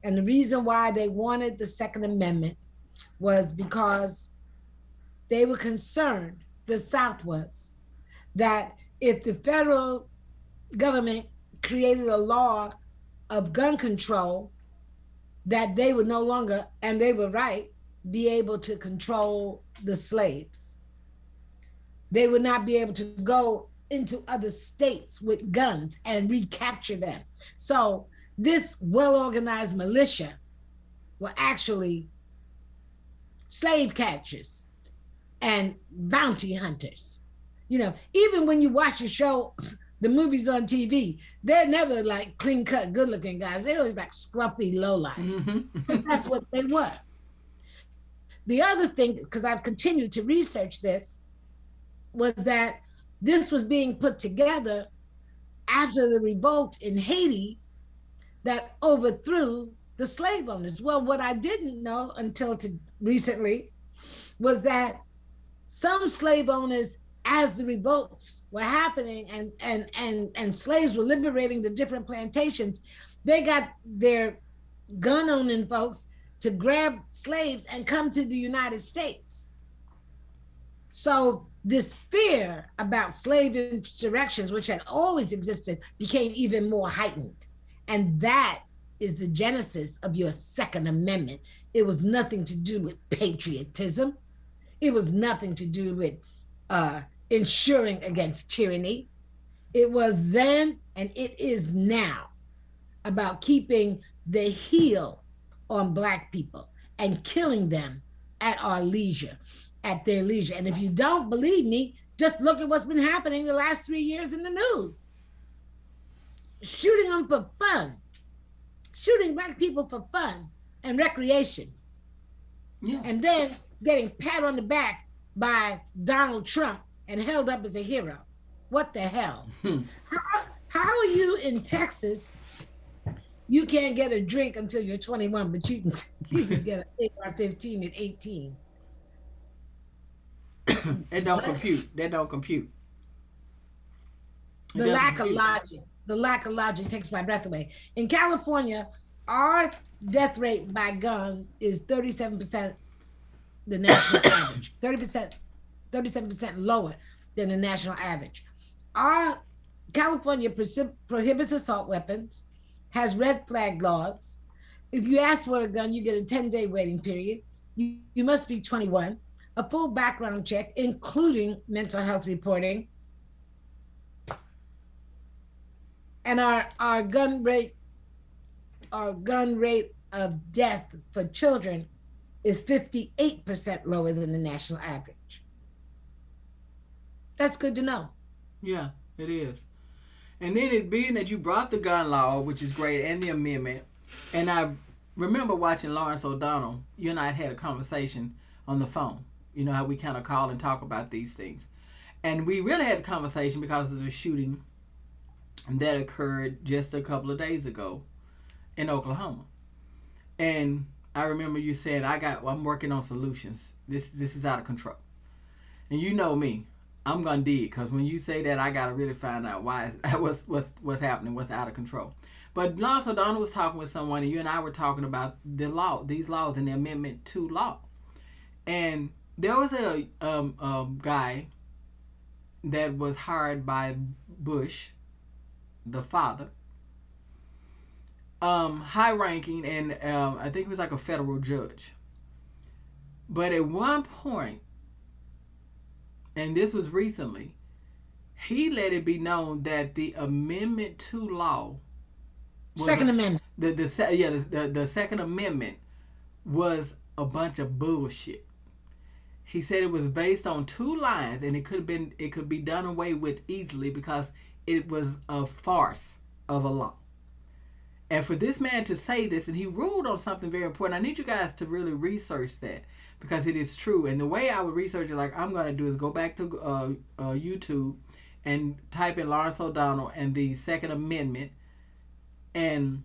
And the reason why they wanted the Second Amendment was because they were concerned, the South was, that if the federal government created a law of gun control, that they would no longer, and they were right, be able to control the slaves. They would not be able to go into other states with guns and recapture them. So this well-organized militia were actually slave catchers and bounty hunters. You know, even when you watch a show, the movies on TV, they're never like clean-cut, good-looking guys. They're always like scruffy lowlifes. Mm-hmm. That's what they were. The other thing, because I've continued to research this, was that this was being put together after the revolt in Haiti that overthrew the slave owners. Well, what I didn't know until recently was that some slave owners, as the revolts were happening and slaves were liberating the different plantations, they got their gun-owning folks to grab slaves and come to the United States. So this fear about slave insurrections, which had always existed, became even more heightened. And that is the genesis of your Second Amendment. It was nothing to do with patriotism. It was nothing to do with ensuring against tyranny. It was then and it is now about keeping the heel on Black people and killing them at our leisure, at their leisure. And if you don't believe me, just look at what's been happening the last 3 years in the news. Shooting them for fun, shooting Black people for fun and recreation. Yeah. And then getting pat on the back by Donald Trump and held up as a hero. What the hell? How are you in Texas? You can't get a drink until you're 21, but you can get an AR-15 at 18. It don't compute. That don't compute. The lack of logic takes my breath away. In California, our death rate by gun is 37% the national average. 37% lower than the national average. Our California prohibits assault weapons, has red flag laws. If you ask for a gun, you get a 10-day waiting period. You must be 21, a full background check, including mental health reporting. And our gun rate of death for children is 58% lower than the national average. That's good to know. Yeah, it is. And then it being that you brought the gun law, which is great, and the amendment, and I remember watching Lawrence O'Donnell, you and I had a conversation on the phone. You know how we kind of call and talk about these things. And we really had the conversation because of the shooting that occurred just a couple of days ago in Oklahoma. And I remember you saying, I'm working on solutions. This is out of control. And you know me, I'm gonna dig, because when you say that, I gotta really find out what's happening, what's out of control. But Lawrence O'Donnell was talking with someone, and you and I were talking about these laws and the Amendment 2 law. And there was a guy that was hired by Bush, the father, high ranking, and I think he was like a federal judge. But at one point, and this was recently, he let it be known that the Amendment 2 law, Second Amendment, the Second Amendment was a bunch of bullshit. He said it was based on 2 lines, and it could be done away with easily because it was a farce of a law. And for this man to say this, and he ruled on something very important, I need you guys to really research that, because it is true. And the way I would research it, like I'm going to do, is go back to YouTube and type in Lawrence O'Donnell and the Second Amendment, and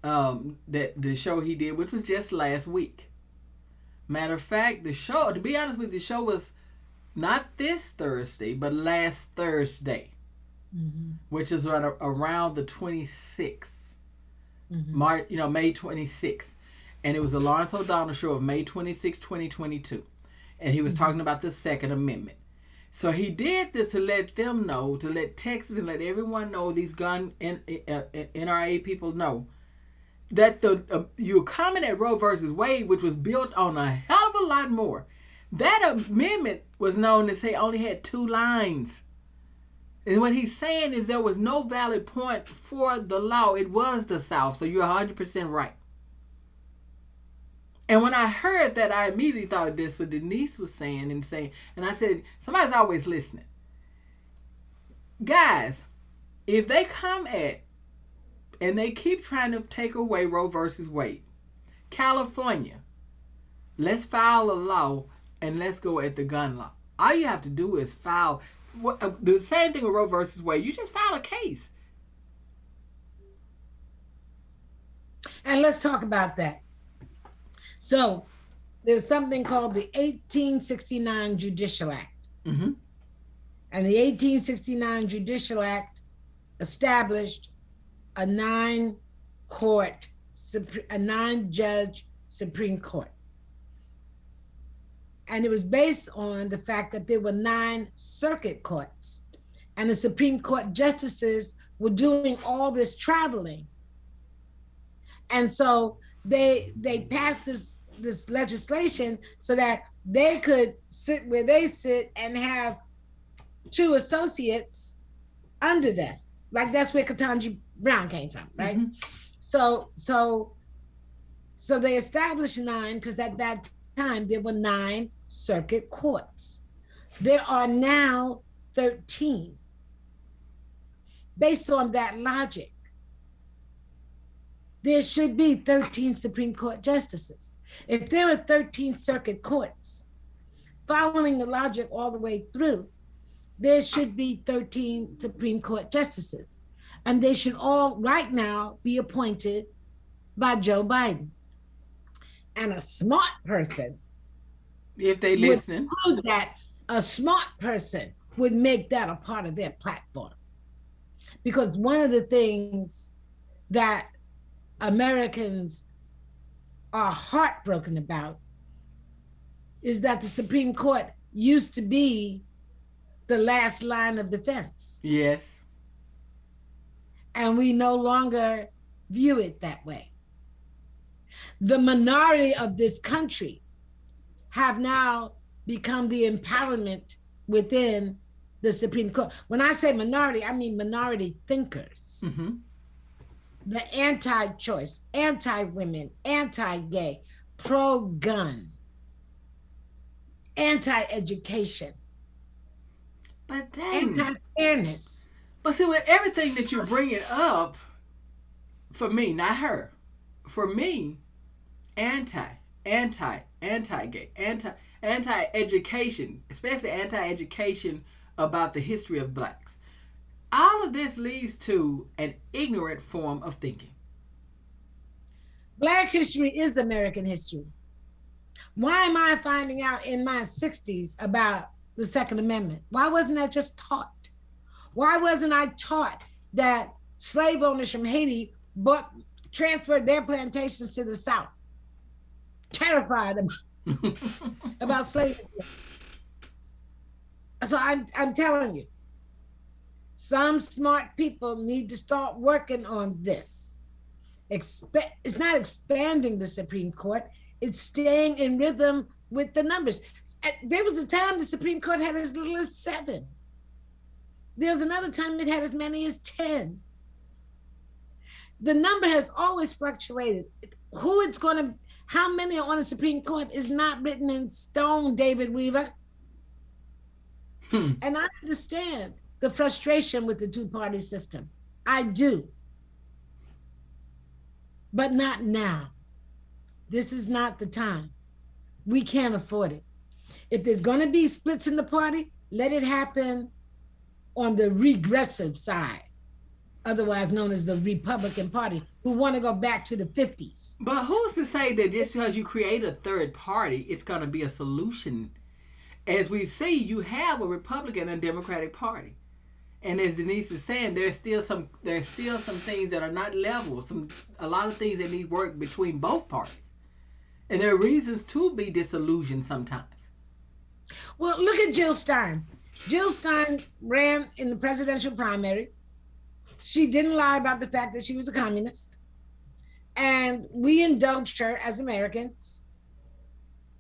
that the show he did, which was just last week. Matter of fact, the show, to be honest with you, the show was not this Thursday, but last Thursday, which is right around the 26th, March, May 26th. And it was the Lawrence O'Donnell show of May 26, 2022. And he was talking about the Second Amendment. So he did this to let them know, to let Texas and let everyone know, these gun NRA people know, that you comment at Roe versus Wade, which was built on a hell of a lot more. That amendment was known to say only had 2 lines. And what he's saying is there was no valid point for the law. It was the South. So you're 100% right. And when I heard that, I immediately thought this what Denise was saying, and I said, somebody's always listening. Guys, if they come at and they keep trying to take away Roe versus Wade, California, let's file a law and let's go at the gun law. All you have to do is file. The same thing with Roe versus Wade. You just file a case. And let's talk about that. So there's something called the 1869 Judicial Act. And the 1869 Judicial Act established a 9-judge Supreme Court. And it was based on the fact that there were 9 circuit courts, and the Supreme Court justices were doing all this traveling. And so they passed this legislation so that they could sit where they sit and have 2 associates under them. Like that's where Ketanji Brown came from, right? So they established 9 because at that time there were 9 circuit courts. There are now 13. Based on that logic, there should be 13 Supreme Court justices. If there are 13 circuit courts, following the logic all the way through, there should be 13 Supreme Court justices. And they should all right now be appointed by Joe Biden. And a smart person, if they listen, a smart person would make that a part of their platform. Because one of the things that Americans are heartbroken about is that the Supreme Court used to be the last line of defense. Yes. And we no longer view it that way. The minority of this country have now become the empowerment within the Supreme Court. When I say minority, I mean minority thinkers. The anti-choice, anti-women, anti-gay, pro-gun, anti-education, but dang, anti-fairness. But see, with everything that you're bringing up, for me, not her, for me, anti-gay, anti-education, especially anti-education about the history of blacks. All of this leads to an ignorant form of thinking. Black history is American history. Why am I finding out in my 60s about the Second Amendment? Why wasn't I just taught? Why wasn't I taught that slave owners from Haiti transferred their plantations to the South? Terrified about slavery. So I'm telling you, some smart people need to start working on this. It's not expanding the Supreme Court, it's staying in rhythm with the numbers. There was a time the Supreme Court had as little as 7. There was another time it had as many as 10. The number has always fluctuated. How many are on the Supreme Court is not written in stone, David Weaver. And I understand the frustration with the 2-party system. I do. But not now. This is not the time. We can't afford it. If there's going to be splits in the party, let it happen on the regressive side, otherwise known as the Republican Party, who want to go back to the 50s. But who's to say that just because you create a third party, it's going to be a solution? As we see, you have a Republican and Democratic Party. And as Denise is saying, there's still some things that are not level, a lot of things that need work between both parties. And there are reasons to be disillusioned sometimes. Well, look at Jill Stein. Jill Stein ran in the presidential primary. She didn't lie about the fact that she was a communist. And we indulged her as Americans.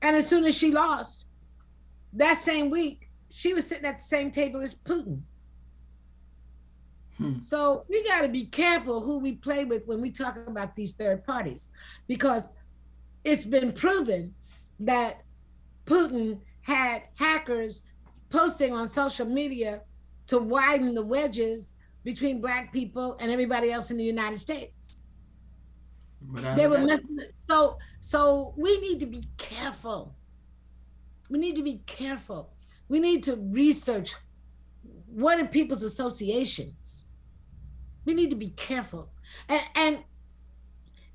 And as soon as she lost, that same week, she was sitting at the same table as Putin. So we got to be careful who we play with when we talk about these third parties, because it's been proven that Putin had hackers posting on social media to widen the wedges between Black people and everybody else in the United States. They were messing. So we need to be careful. We need to be careful. We need to research what are people's associations. We need to be careful. And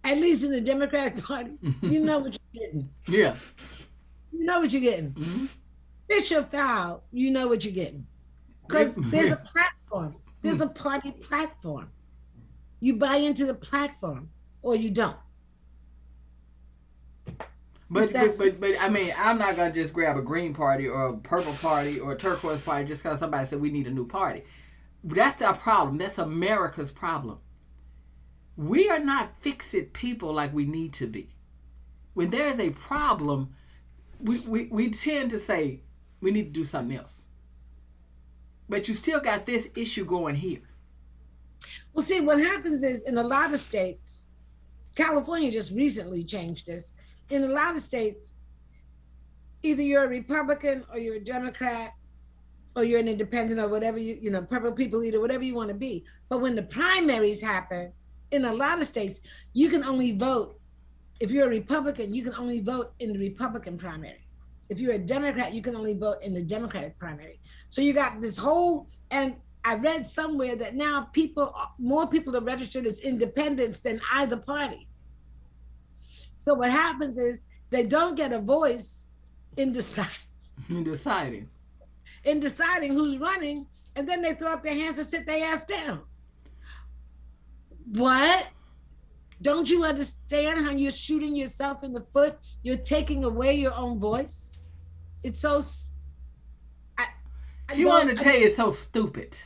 at least in the Democratic Party, you know what you're getting. Yeah. You know what you're getting. Bishop Fowle, you know what you're getting. Because there's a platform. There's a party platform. You buy into the platform or you don't. But I mean, I'm not going to just grab a green party or a purple party or a turquoise party just because somebody said we need a new party. That's our problem. That's America's problem. We are not fix-it people like we need to be. when there is a problem, we tend to say we need to do something else. But you still got this issue going here. Well, see, what happens is in a lot of states, California just recently changed this. In a lot of states, either you're a Republican or you're a Democrat or you're an independent or whatever, purple people eater, whatever you want to be. But when the primaries happen, in a lot of states, you can only vote. If you're a Republican, you can only vote in the Republican primary. If you're a Democrat, you can only vote in the Democratic primary. So you got this whole, and I read somewhere that now more people are registered as independents than either party. So what happens is they don't get a voice in deciding who's running, and then they throw up their hands and sit their ass down. What? Don't you understand how you're shooting yourself in the foot? You're taking away your own voice. It's so. She wanted to tell you it's so stupid.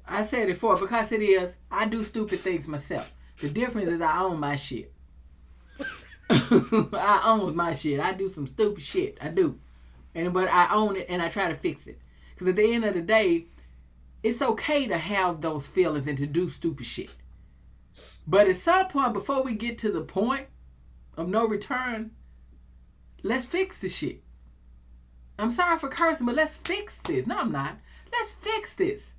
I said it before because it is. I do stupid things myself. The difference is I own my shit. I own my shit. I do some stupid shit. I do. But I own it and I try to fix it. Because at the end of the day, it's okay to have those feelings and to do stupid shit. But at some point, before we get to the point of no return, let's fix the shit. I'm sorry for cursing, but let's fix this. No, I'm not. Let's fix this.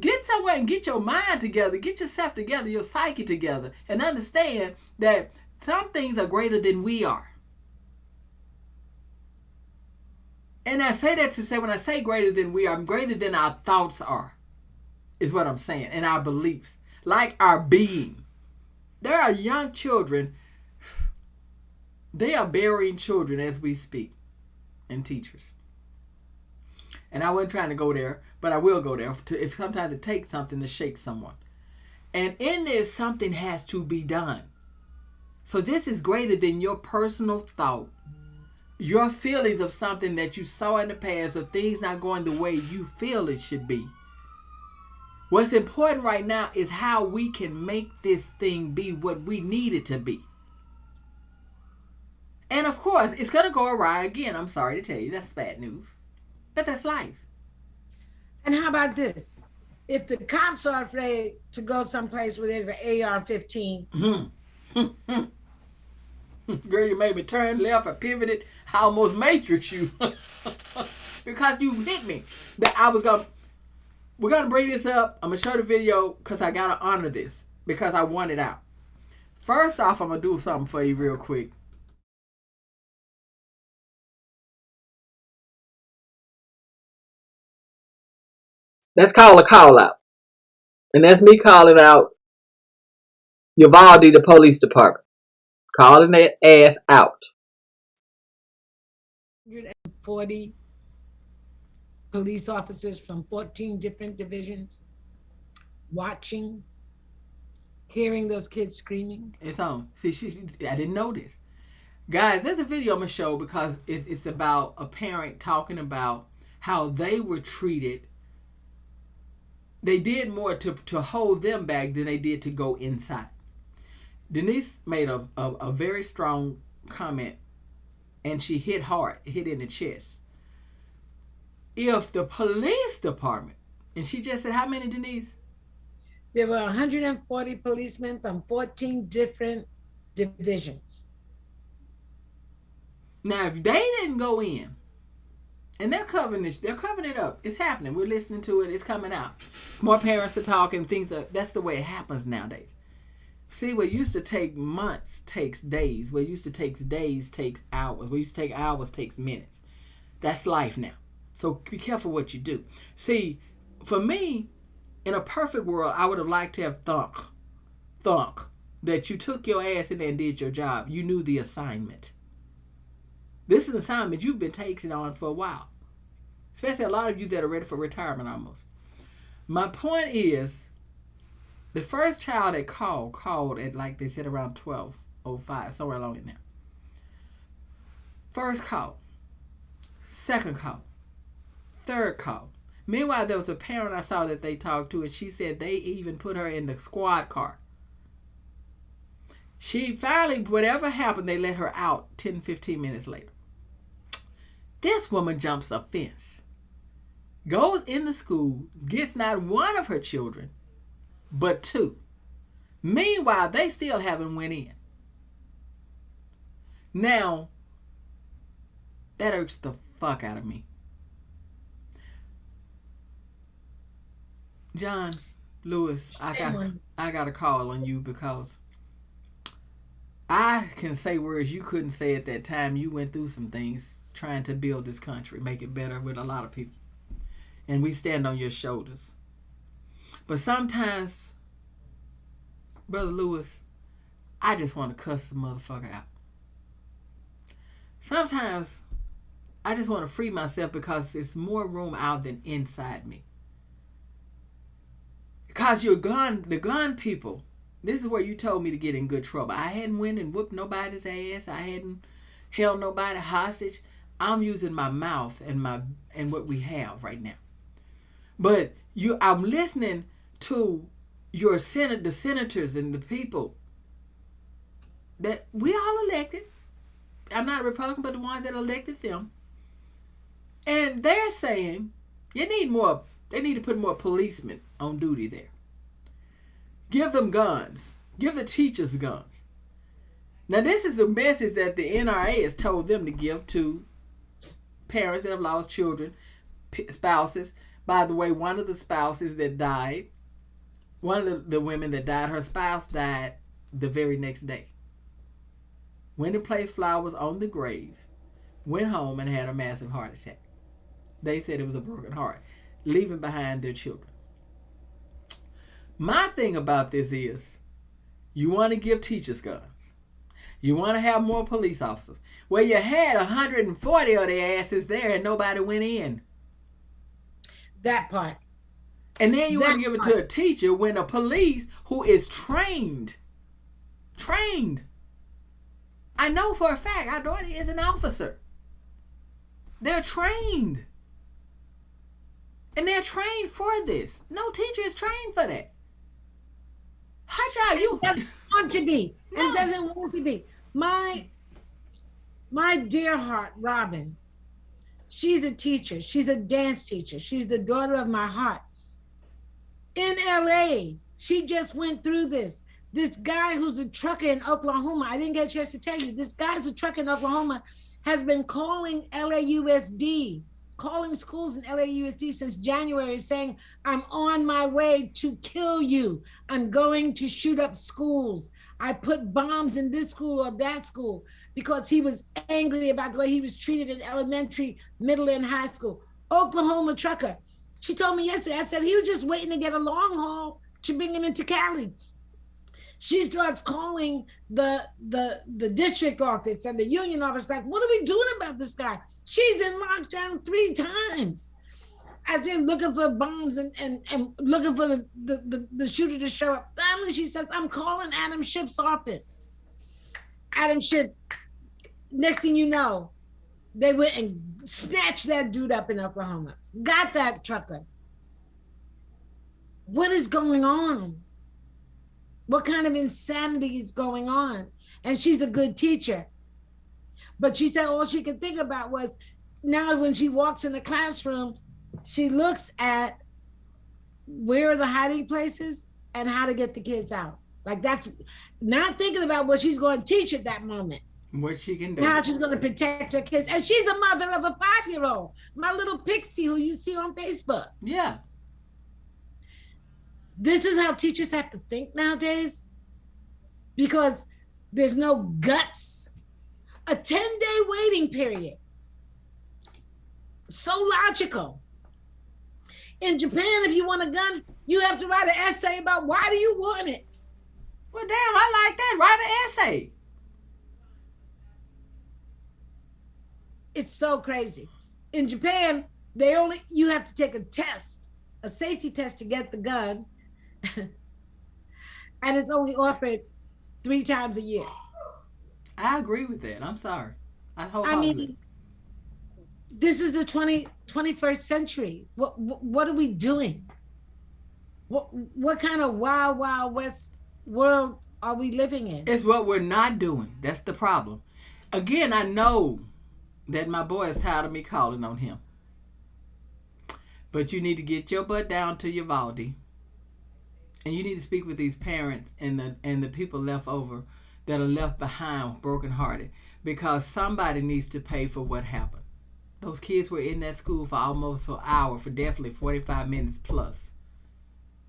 Get somewhere and get your mind together. Get yourself together, your psyche together, and understand that some things are greater than we are. And I say that to say, when I say greater than we are, I'm greater than our thoughts are, is what I'm saying, and our beliefs, like our being. There are young children, they are burying children as we speak, and teachers. And I wasn't trying to go there, but I will go there if sometimes it takes something to shake someone. And in this, something has to be done. So this is greater than your personal thought, your feelings of something that you saw in the past, or things not going the way you feel it should be. What's important right now is how we can make this thing be what we need it to be. And of course, it's going to go awry again. I'm sorry to tell you, that's bad news. But that's life. And how about this? If the cops are afraid to go someplace where there's an AR-15. Girl, you made me turn left. I pivoted. I almost matrix you. Because you hit me. We're going to bring this up. I'm going to show the video because I got to honor this. Because I want it out. First off, I'm going to do something for you real quick. That's called a call out. And that's me calling out Uvalde, the police department. Calling that ass out. 140 police officers from 14 different divisions watching, hearing those kids screaming. It's on. See, I didn't know this. Guys, there's a video I'm going to show because it's about a parent talking about how they were treated. They did more to hold them back than they did to go inside. Denise made a very strong comment, and she hit hard, hit in the chest. If the police department, and she just said, how many, Denise? There were 140 policemen from 14 different divisions. Now, if they didn't go in, and they're covering it up. It's happening. We're listening to it. It's coming out. More parents are talking. That's the way it happens nowadays. See, what used to take months takes days. What used to take days takes hours. What used to take hours takes minutes. That's life now. So be careful what you do. See, for me, in a perfect world, I would have liked to have thunk, that you took your ass in there and did your job. You knew the assignment. This is an assignment you've been taking on for a while. Especially a lot of you that are ready for retirement almost. My point is, the first child that called at, like they said, around 12:05, somewhere along in there. First call. Second call. Third call. Meanwhile, there was a parent I saw that they talked to, and she said they even put her in the squad car. She finally, whatever happened, they let her out 10, 15 minutes later. This woman jumps a fence, goes in the school, gets not one of her children, but two. Meanwhile, they still haven't went in. Now, that irks the fuck out of me. John Lewis, I got a call on you because I can say words you couldn't say at that time. You went through some things trying to build this country, make it better with a lot of people. And we stand on your shoulders. But sometimes, Brother Lewis, I just want to cuss the motherfucker out. Sometimes I just want to free myself because there's more room out than inside me. Because the gun people, this is where you told me to get in good trouble. I hadn't went and whooped nobody's ass. I hadn't held nobody hostage. I'm using my mouth and what we have right now. But I'm listening to the senators and the people that we all elected. I'm not a Republican, but the ones that elected them. And they're saying they need to put more policemen on duty there. Give them guns. Give the teachers guns. Now, this is the message that the NRA has told them to give to parents that have lost children, spouses. By the way, one of the spouses that died, one of the women that died, her spouse died the very next day. Went and placed flowers on the grave, went home and had a massive heart attack. They said it was a broken heart, leaving behind their children. My thing about this is, you want to give teachers guns. You want to have more police officers. Well, you had 140 of their asses there and nobody went in. That part. And then you want to give it to a teacher when a police who is trained. I know for a fact our daughter is an officer. They're trained. And they're trained for this. No teacher is trained for that. Her job, you doesn't want to be. No. And doesn't want to be. My dear heart, Robin, she's a teacher. She's a dance teacher. She's the daughter of my heart. In LA, she just went through this. This guy who's a trucker in Oklahoma, I didn't get a chance to tell you, this guy's a trucker in Oklahoma, has been calling LAUSD, calling schools in LAUSD since January, saying, I'm on my way to kill you. I'm going to shoot up schools. I put bombs in this school or that school, because he was angry about the way he was treated in elementary, middle, and high school. Oklahoma trucker. She told me yesterday, I said, he was just waiting to get a long haul to bring him into Cali. She starts calling the district office and the union office, like, what are we doing about this guy? She's in lockdown 3 times. As in looking for bombs and looking for the shooter to show up. Finally, she says, I'm calling Adam Schiff's office. Adam Schiff, next thing you know, they went and snatched that dude up in Oklahoma. Got that trucker. What is going on? What kind of insanity is going on? And she's a good teacher. But she said all she could think about was, now when she walks in the classroom, she looks at where are the hiding places and how to get the kids out. Like, that's not thinking about what she's going to teach at that moment. What she can do. Now she's going to protect her kids. And she's the mother of a 5-year-old, my little Pixie who you see on Facebook. Yeah. This is how teachers have to think nowadays, because there's no guts. A 10-day waiting period. So logical. In Japan, if you want a gun, you have to write an essay about why do you want it. Well, damn, I like that. Write an essay. It's so crazy. In Japan, you have to take a test, a safety test to get the gun. And it's only offered 3 times a year. I agree with that. I'm sorry. I mean, this is the 21st century. What are we doing? What kind of wild, wild west world are we living in? It's what we're not doing. That's the problem. Again, I know that my boy is tired of me calling on him. But you need to get your butt down to Uvalde. And you need to speak with these parents and the people left over that are left behind brokenhearted. Because somebody needs to pay for what happened. Those kids were in that school for almost an hour, for definitely 45 minutes plus,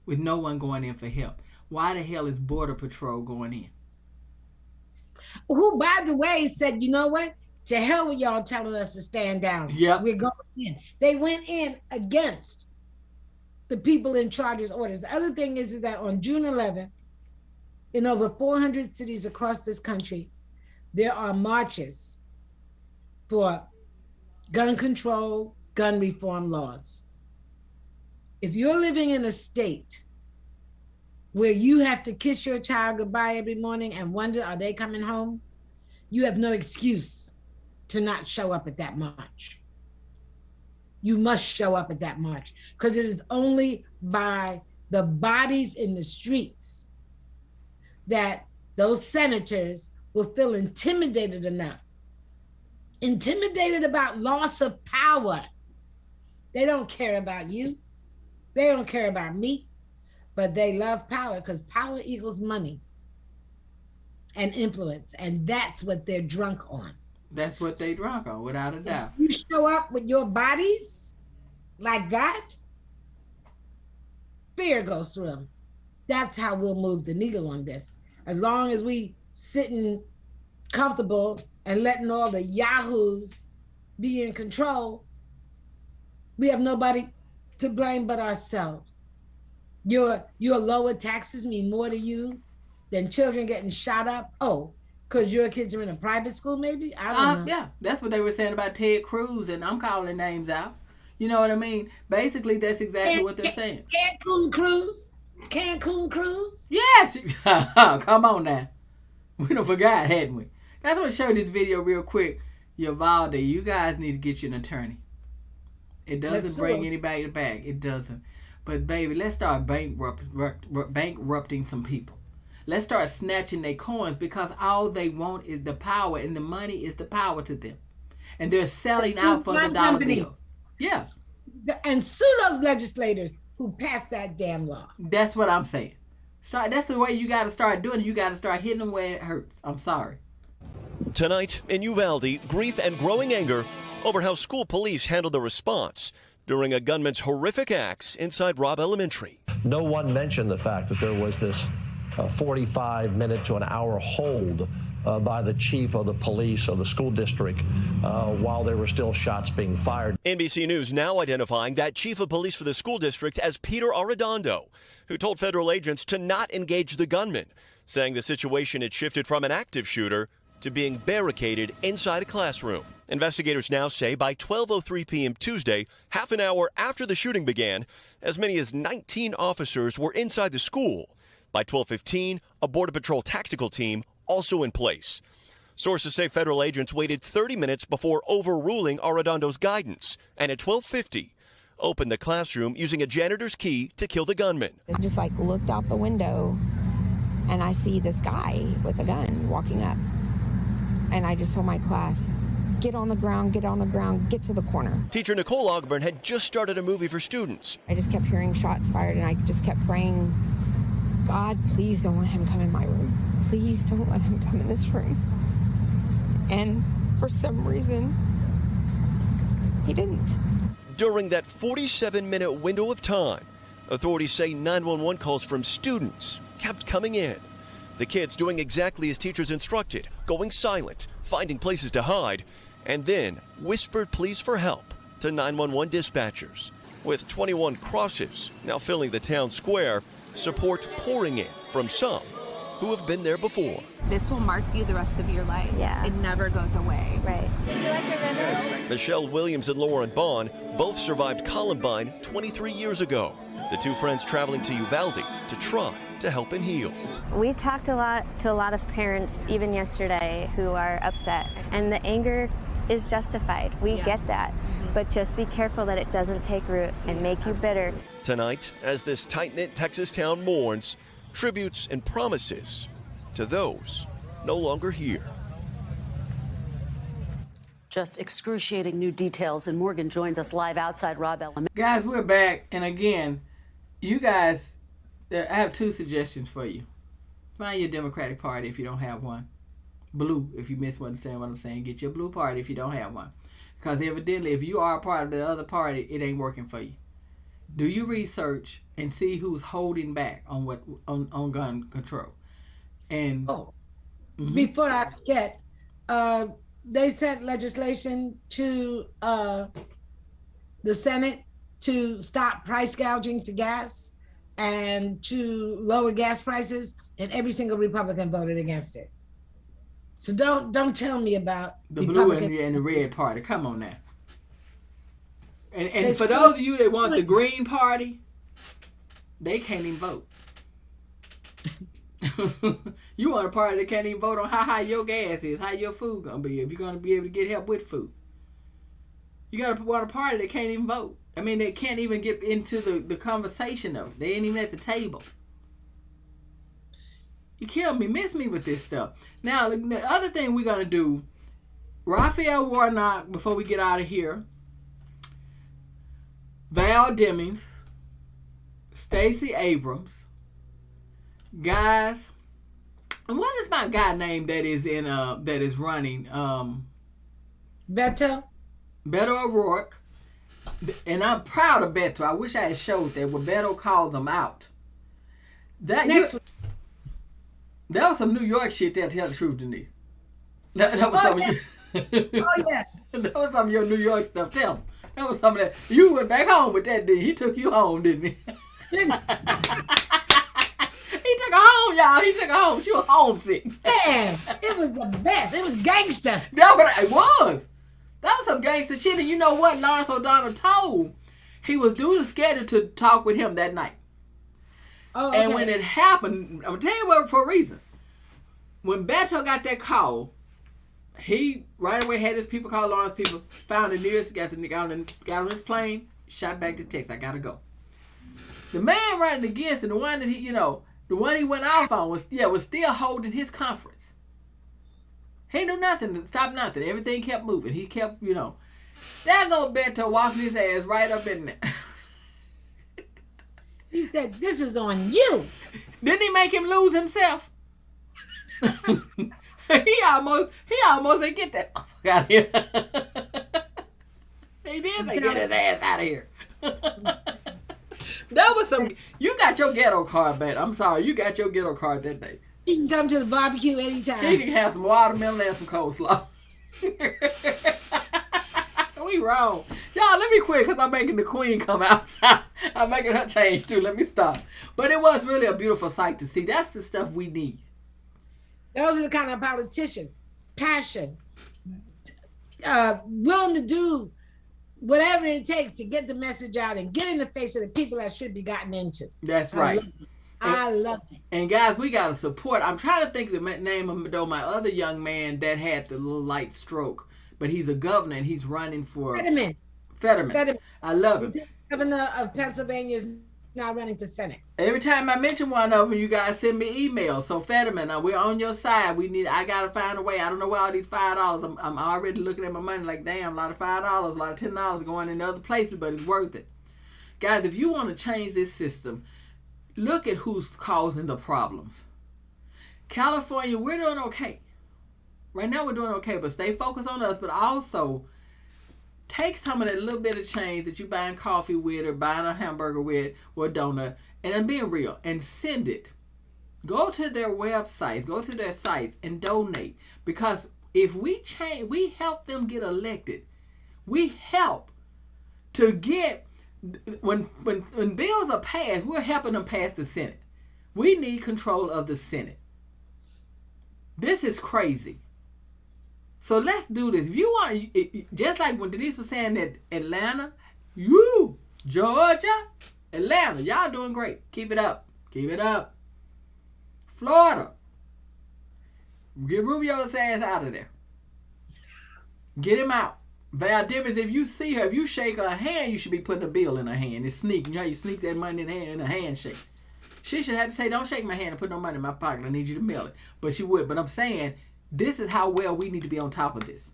with no one going in for help. Why the hell is Border Patrol going in? Who, by the way, said, you know what? To hell with y'all telling us to stand down. Yep. We're going in. They went in against the people in charge's orders. The other thing is that on June 11th, in over 400 cities across this country, there are marches for gun control, gun reform laws. If you're living in a state where you have to kiss your child goodbye every morning and wonder, are they coming home? You have no excuse to not show up at that march. You must show up at that march, because it is only by the bodies in the streets that those senators will feel intimidated enough. Intimidated about loss of power. They don't care about you. They don't care about me, but they love power, because power equals money and influence. And that's what they're drunk on. That's what they drunk on, without a doubt. If you show up with your bodies like that, fear goes through them. That's how we'll move the needle on this. As long as we sitting comfortable and letting all the yahoos be in control, we have nobody to blame but ourselves. Your lower taxes mean more to you than children getting shot up. Oh, because your kids are in a private school, maybe? I don't know. Yeah, that's what they were saying about Ted Cruz, and I'm calling names out. You know what I mean? Basically, that's exactly what they're saying. Cancun Cruz? Cancun Cruz? Yes! Come on now. We done forgot, hadn't we? I want to show you this video real quick. Uvalde, you guys need to get you an attorney. It doesn't bring anybody back. It doesn't. But baby, let's start bankrupting some people. Let's start snatching their coins, because all they want is the power, and the money is the power to them. And they're selling out for the dollar bill. Yeah. And sue those legislators who passed that damn law. That's what I'm saying. That's the way you got to start doing it. You got to start hitting them where it hurts. I'm sorry. Tonight in Uvalde, grief and growing anger over how school police handled the response during a gunman's horrific acts inside Robb Elementary. No one mentioned the fact that there was this 45-minute to an hour hold by the chief of the police of the school district while there were still shots being fired. NBC News now identifying that chief of police for the school district as Peter Arredondo, who told federal agents to not engage the gunman, saying the situation had shifted from an active shooter to being barricaded inside a classroom. Investigators now say by 12:03 p.m. Tuesday, half an hour after the shooting began, as many as 19 officers were inside the school. By 12:15, a Border Patrol tactical team also in place. Sources say federal agents waited 30 minutes before overruling Arredondo's guidance, and at 12:50, opened the classroom using a janitor's key to kill the gunman. I just looked out the window, and I see this guy with a gun walking up. And I just told my class, get on the ground, get on the ground, get to the corner. Teacher Nicole Ogburn had just started a movie for students. I just kept hearing shots fired, and I just kept praying, God, please don't let him come in my room. Please don't let him come in this room. And for some reason, he didn't. During that 47-minute window of time, authorities say 911 calls from students kept coming in. The kids doing exactly as teachers instructed, going silent, finding places to hide, and then whispered pleas for help to 911 dispatchers. With 21 crosses now filling the town square, support pouring in from some who have been there before. This will mark you the rest of your life. Yeah. It never goes away. Right. Michelle Williams and Lauren Bond both survived Columbine 23 years ago. The two friends traveling to Uvalde to try to help and heal. We talked a lot to a lot of parents, even yesterday, who are upset, and the anger is justified. We get that, but just be careful that it doesn't take root and make you bitter. Tonight, as this tight-knit Texas town mourns, tributes and promises to those no longer here. Just excruciating new details, and Morgan joins us live outside Robb Elementary. Guys, we're back, and again, you guys, I have 2 suggestions for you. Find your Democratic Party if you don't have one. Blue, if you misunderstand what I'm saying. Get your blue party if you don't have one. Because evidently, if you are a part of the other party, it ain't working for you. Do your research and see who's holding back on gun control. And before I forget, they sent legislation to the Senate to stop price gouging for gas and to lower gas prices, and every single Republican voted against it. So don't tell me about the blue and the red party. Come on now. And for those of you that want the Green Party, they can't even vote. You want a party that can't even vote on how high your gas is, how your food gonna be, if you're gonna be able to get help with food. You gotta want a party that can't even vote. I mean, they can't even get into the conversation though. They ain't even at the table. You kill me, miss me with this stuff. Now, the other thing we're gonna do, Raphael Warnock, before we get out of here, Val Demings, Stacey Abrams, guys, and what is my guy name that is in that is running? Beto O'Rourke. And I'm proud of Beto. I wish I had showed that when Beto called them out. That was some New York shit there, tell the truth, Denise. That was some of you. Oh yeah. That was some of your New York stuff. Tell them. That was some of that. You went back home with that, didn't he? He took you home, didn't he? He took her home, y'all. He took her home. She was homesick. Man, it was the best. It was gangster. Yeah, but it was. That was some gangster shit. And you know what Lawrence O'Donnell told? He was due to schedule to talk with him that night. Oh, okay. And when it happened, I'm going to tell you what, for a reason. When Beto got that call, he right away had his people call Lawrence people, found the nearest, got on his plane, shot back to Texas. I got to go. The man running against him, the one that the one he went off on was still holding his conference. He knew nothing to stop nothing. Everything kept moving. He kept, that little Beto walking his ass right up in there. He said, "This is on you." Didn't he make him lose himself? He almost didn't get that out of here. He did say, "Get his ass out of here." That was some. You got your ghetto card, babe. I'm sorry, you got your ghetto card that day. He can come to the barbecue anytime. He can have some watermelon and some coleslaw. We wrong. Y'all, let me quit because I'm making the queen come out. I'm making her change too. Let me stop. But it was really a beautiful sight to see. That's the stuff we need. Those are the kind of politicians. Passion. Willing to do whatever it takes to get the message out and get in the face of the people that should be gotten into. That's right. I loved it. And guys, we got to support. I'm trying to think of the name of my other young man that had the little light stroke. But he's a governor and he's running for Fetterman. I love him. The governor of Pennsylvania is now running for Senate. Every time I mention one of them, you guys send me emails. So Fetterman, we're on your side. I gotta find a way. I don't know where all these $5. I'm already looking at my money like, damn, a lot of $5, a lot of $10 going in other places, but it's worth it. Guys, if you want to change this system, look at who's causing the problems. California, we're doing okay. Right now we're doing okay, but stay focused on us, but also take some of that little bit of change that you're buying coffee with or buying a hamburger with or a donut, and I'm being real, and send it. Go to their websites, go to their sites and donate. Because if we change, we help them get elected. We help to get, when bills are passed, we're helping them pass the Senate. We need control of the Senate. This is crazy. So let's do this. If you want, just like when Denise was saying that Atlanta, Georgia, Atlanta, y'all doing great. Keep it up. Keep it up. Florida, get Rubio's ass out of there. Get him out. Val Demings, if you see her, if you shake her hand, you should be putting a bill in her hand. It's sneaking. You know how you sneak that money in her hand, in a handshake. She should have to say, don't shake my hand and put no money in my pocket. I need you to mail it. But she would. But I'm saying, this is how well we need to be on top of this.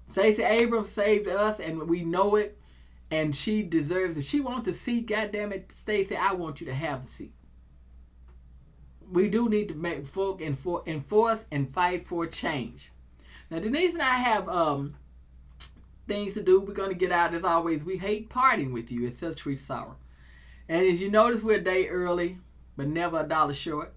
Stacey Abrams saved us, and we know it. And she deserves it. If she wants the seat, goddamn it, Stacey, I want you to have the seat. We do need to make enforce and fight for change. Now, Denise and I have things to do. We're going to get out as always. We hate parting with you. It's such sweet sorrow. And as you notice, we're a day early, but never a dollar short.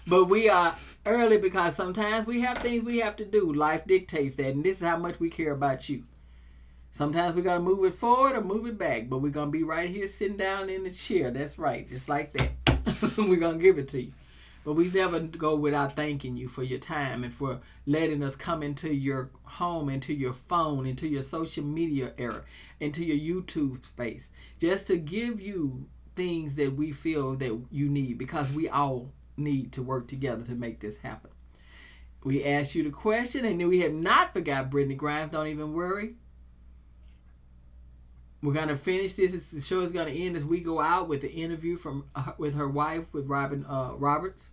But we are early because sometimes we have things we have to do. Life dictates that, and this is how much we care about you. Sometimes we got to move it forward or move it back, but we're going to be right here sitting down in the chair. That's right, just like that. We're going to give it to you. But we never go without thanking you for your time and for letting us come into your home, into your phone, into your social media era, into your YouTube space, just to give you things that we feel that you need, because we all need to work together to make this happen. We asked you the question, and we have not forgot Brittany Grimes. Don't even worry. We're going to finish this. The show is going to end as we go out with the interview with her wife, with Robin Roberts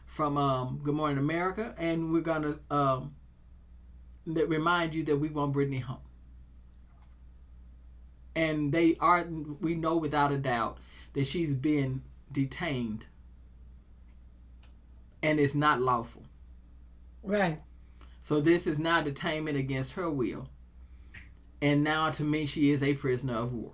from Good Morning America. And we're going to remind you that we want Brittany home. And we know without a doubt that she's been detained. And it's not lawful. Right. So this is not detainment against her will. And now, to me, she is a prisoner of war.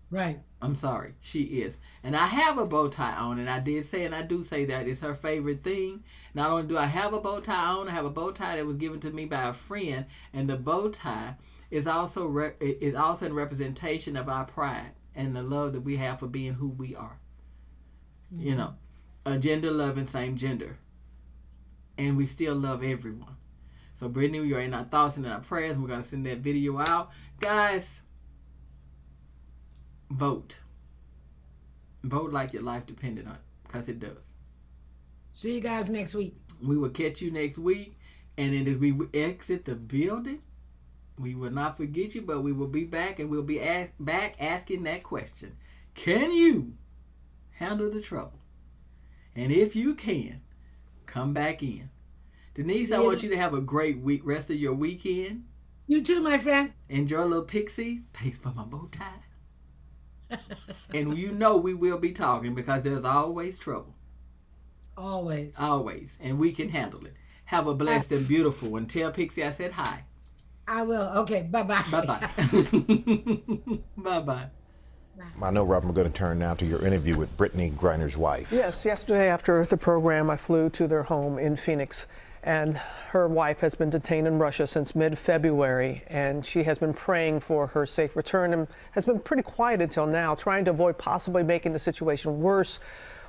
Right. I'm sorry. She is. And I have a bow tie on, and I did say, and I do say that it's her favorite thing. Not only do I have a bow tie on, I have a bow tie that was given to me by a friend, and the bow tie is also in representation of our pride and the love that we have for being who we are. Mm-hmm. You know, a gender loving, same gender. And we still love everyone. So, Brittany, you're in our thoughts and in our prayers. We're going to send that video out. Guys, vote. Vote like your life depended on it, because it does. See you guys next week. We will catch you next week. And then as we exit the building, we will not forget you, but we will be back, and we'll be back asking that question. Can you handle the trouble? And if you can, come back in. Denise, I want you to have a great rest of your weekend. You too, my friend. Enjoy a little Pixie. Thanks for my bow tie. And you know we will be talking, because there's always trouble. Always. Always. And we can handle it. Have a blessed and beautiful one. Tell Pixie I said hi. I will. Okay, bye-bye. Bye-bye. Bye-bye. I know, Robin, we're going to turn now to your interview with Brittany Griner's wife. Yes, yesterday after the program, I flew to their home in Phoenix, and her wife has been detained in Russia since mid-February, and she has been praying for her safe return and has been pretty quiet until now, trying to avoid possibly making the situation worse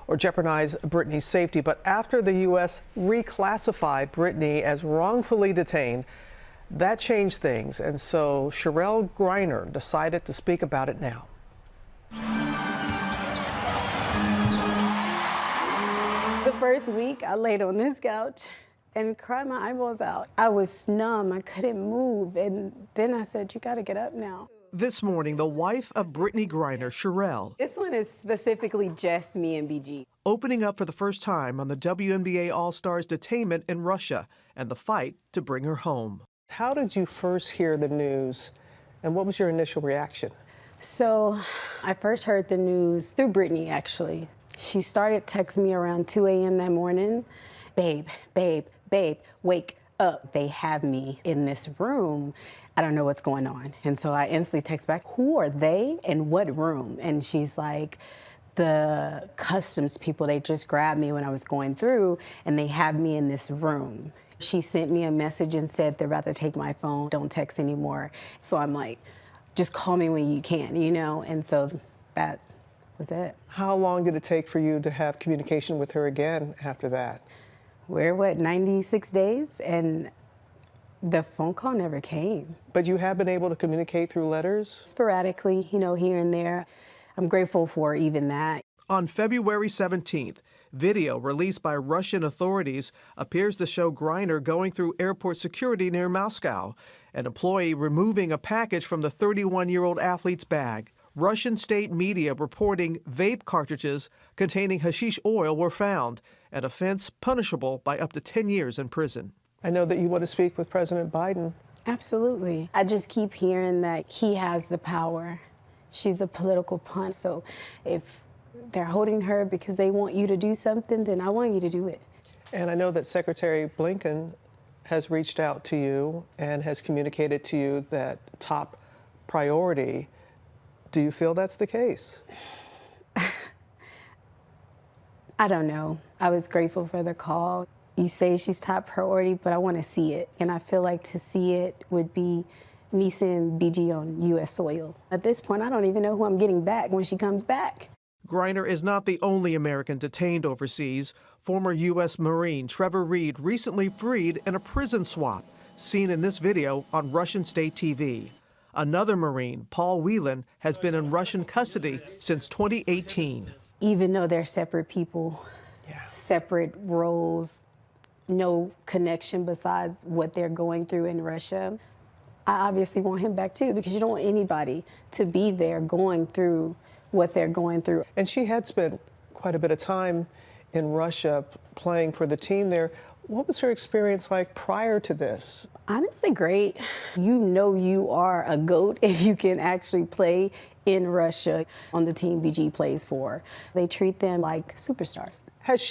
or jeopardize Brittany's safety. But after the U.S. reclassified Brittany as wrongfully detained, that changed things, and so Cherelle Griner decided to speak about it now. The first week, I laid on this couch and cried my eyeballs out. I was numb, I couldn't move, and then I said, you gotta get up now. This morning, the wife of Brittany Griner, Cherelle, This one is specifically just me and BG. opening up for the first time on the WNBA All-Stars detainment in Russia and the fight to bring her home. How did you first hear the news, and what was your initial reaction? So I first heard the news through Brittany, actually. She started texting me around 2 a.m. that morning. Babe, babe, babe, wake up. They have me in this room. I don't know what's going on. And so I instantly text back, who are they and what room? And she's like, the customs people, they just grabbed me when I was going through and they have me in this room. She sent me a message and said, they're about to take my phone, don't text anymore. So I'm like, just call me when you can, you know? And so that was it. How long did it take for you to have communication with her again after that? We're, 96 days? And the phone call never came. But you have been able to communicate through letters? Sporadically, you know, here and there. I'm grateful for even that. On February 17th, video released by Russian authorities appears to show Griner going through airport security near Moscow, an employee removing a package from the 31-year-old athlete's bag. Russian state media reporting vape cartridges containing hashish oil were found, an offense punishable by up to 10 years in prison. I know that you want to speak with President Biden. Absolutely. I just keep hearing that he has the power. She's a political pawn, so if they're holding her because they want you to do something, then I want you to do it. And I know that Secretary Blinken has reached out to you and has communicated to you that top priority. Do you feel that's the case? I don't know. I was grateful for the call. You say she's top priority, but I want to see it. And I feel like to see it would be me seeing BG on U.S. soil. At this point, I don't even know who I'm getting back when she comes back. Griner is not the only American detained overseas. Former U.S. Marine Trevor Reed recently freed in a prison swap, seen in this video on Russian state TV. Another Marine, Paul Whelan, has been in Russian custody since 2018. Even though they're separate people, separate roles, no connection besides what they're going through in Russia, I obviously want him back too, because you don't want anybody to be there going through what they're going through. And she had spent quite a bit of time in Russia playing for the team there. What was her experience like prior to this? Honestly, great. You know you are a GOAT if you can actually play in Russia on the team BG plays for. They treat them like superstars. Has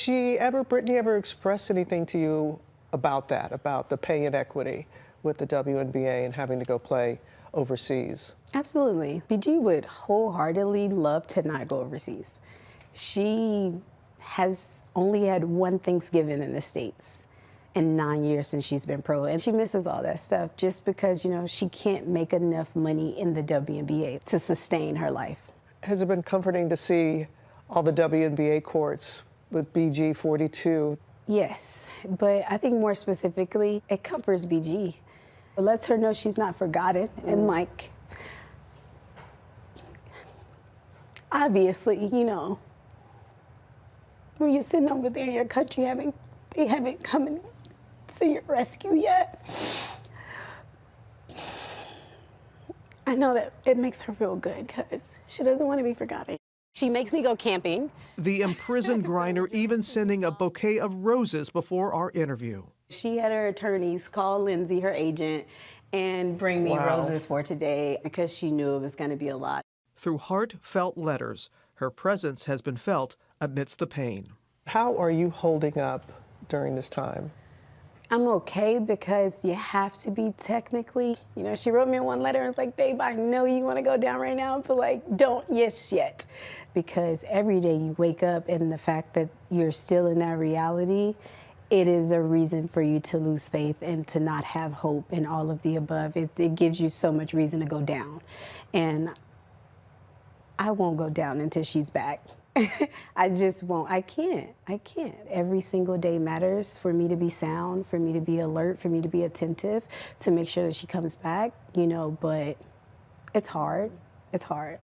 Brittany ever expressed anything to you about that, about the pay inequity with the WNBA and having to go play overseas? Absolutely. BG would wholeheartedly love to not go overseas. She has only had one Thanksgiving in the States in 9 years since she's been pro, and she misses all that stuff just because, you know, she can't make enough money in the WNBA to sustain her life. Has it been comforting to see all the WNBA courts with BG 42? Yes, but I think more specifically, it comforts BG. It lets her know she's not forgotten, and like, obviously, you know, when you're sitting over there in your country, they haven't come to your rescue yet. I know that it makes her feel good because she doesn't want to be forgotten. She makes me go camping. The imprisoned Griner even sending a bouquet of roses before our interview. She had her attorneys call Lindsay, her agent, and bring me roses for today because she knew it was going to be a lot. Through heartfelt letters, her presence has been felt amidst the pain. How are you holding up during this time? I'm okay because you have to be technically. You know, she wrote me one letter and was like, babe, I know you want to go down right now, but like, don't yet. Because every day you wake up and the fact that you're still in that reality, it is a reason for you to lose faith and to not have hope and all of the above. It gives you so much reason to go down. And I won't go down until she's back. I just won't. I can't. Every single day matters for me to be sound, for me to be alert, for me to be attentive, to make sure that she comes back, you know, but it's hard. It's hard.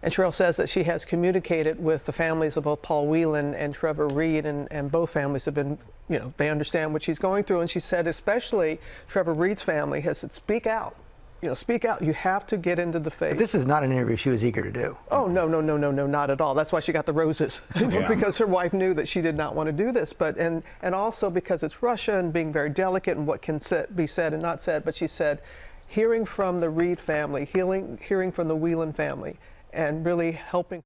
And Sherelle says that she has communicated with the families of both Paul Whelan and Trevor Reed, and both families have been, you know, they understand what she's going through. And she said especially Trevor Reed's family has said, speak out. You know, speak out. You have to get into the face. But this is not an interview she was eager to do. Oh, no, not at all. That's why she got the roses, because her wife knew that she did not want to do this. But and also because it's Russia and being very delicate and what can be said and not said. But she said, hearing from the Reed family, hearing from the Whelan family, and really helping.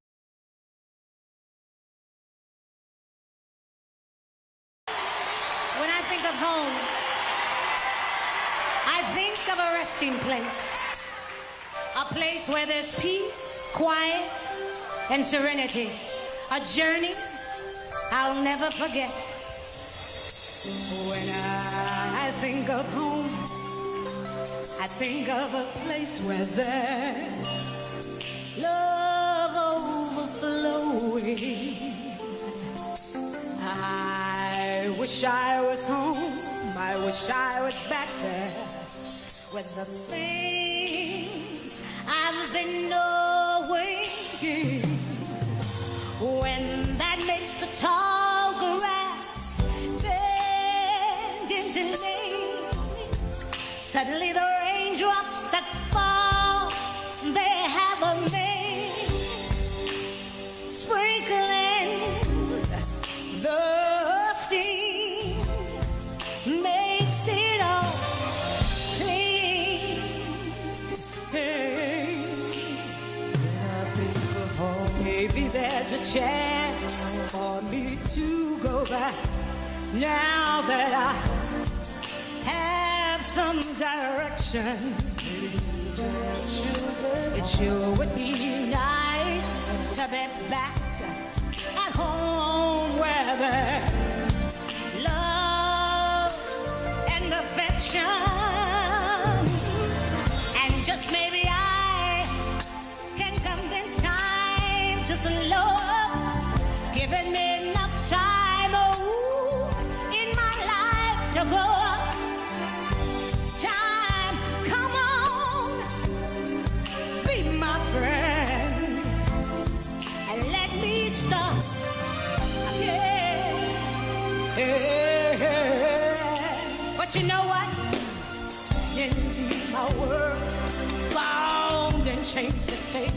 When I think of home, I think of a resting place, a place where there's peace, quiet, and serenity, a journey I'll never forget. When I think of home, I think of a place where there's love overflowing. I wish I was home, I wish I was back there with the things I've been knowing. When that makes the tall grass bend into me, suddenly the raindrops that fall, they have a name. there's a chance for me to go back. Now that I have some direction, it sure would be nice to be back at home where there's love and affection. And just maybe I can convince time to slow up, giving me enough time, oh, in my life to grow up. Time, come on, be my friend, and let me start again. But you know what? Saying my words bound and changed its face,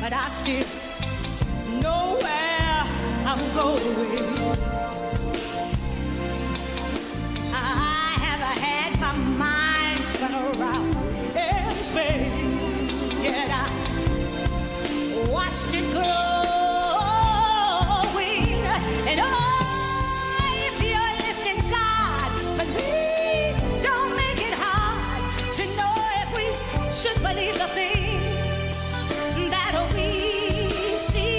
but I still know where I'm going. I have had my mind spun around in space, yet I watched it growing. And oh, if you're listening, God, please don't make it hard to know if we should believe the things that we see.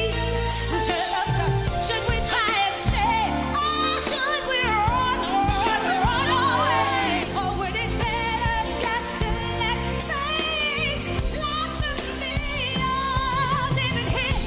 Should we try and stay, or should we run away? Or would it better just to let things let them be? Oh, living here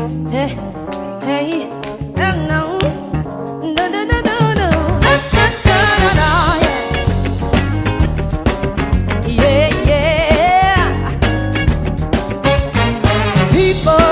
Hey, hey, no, no, no, no, no, no, yeah, yeah. People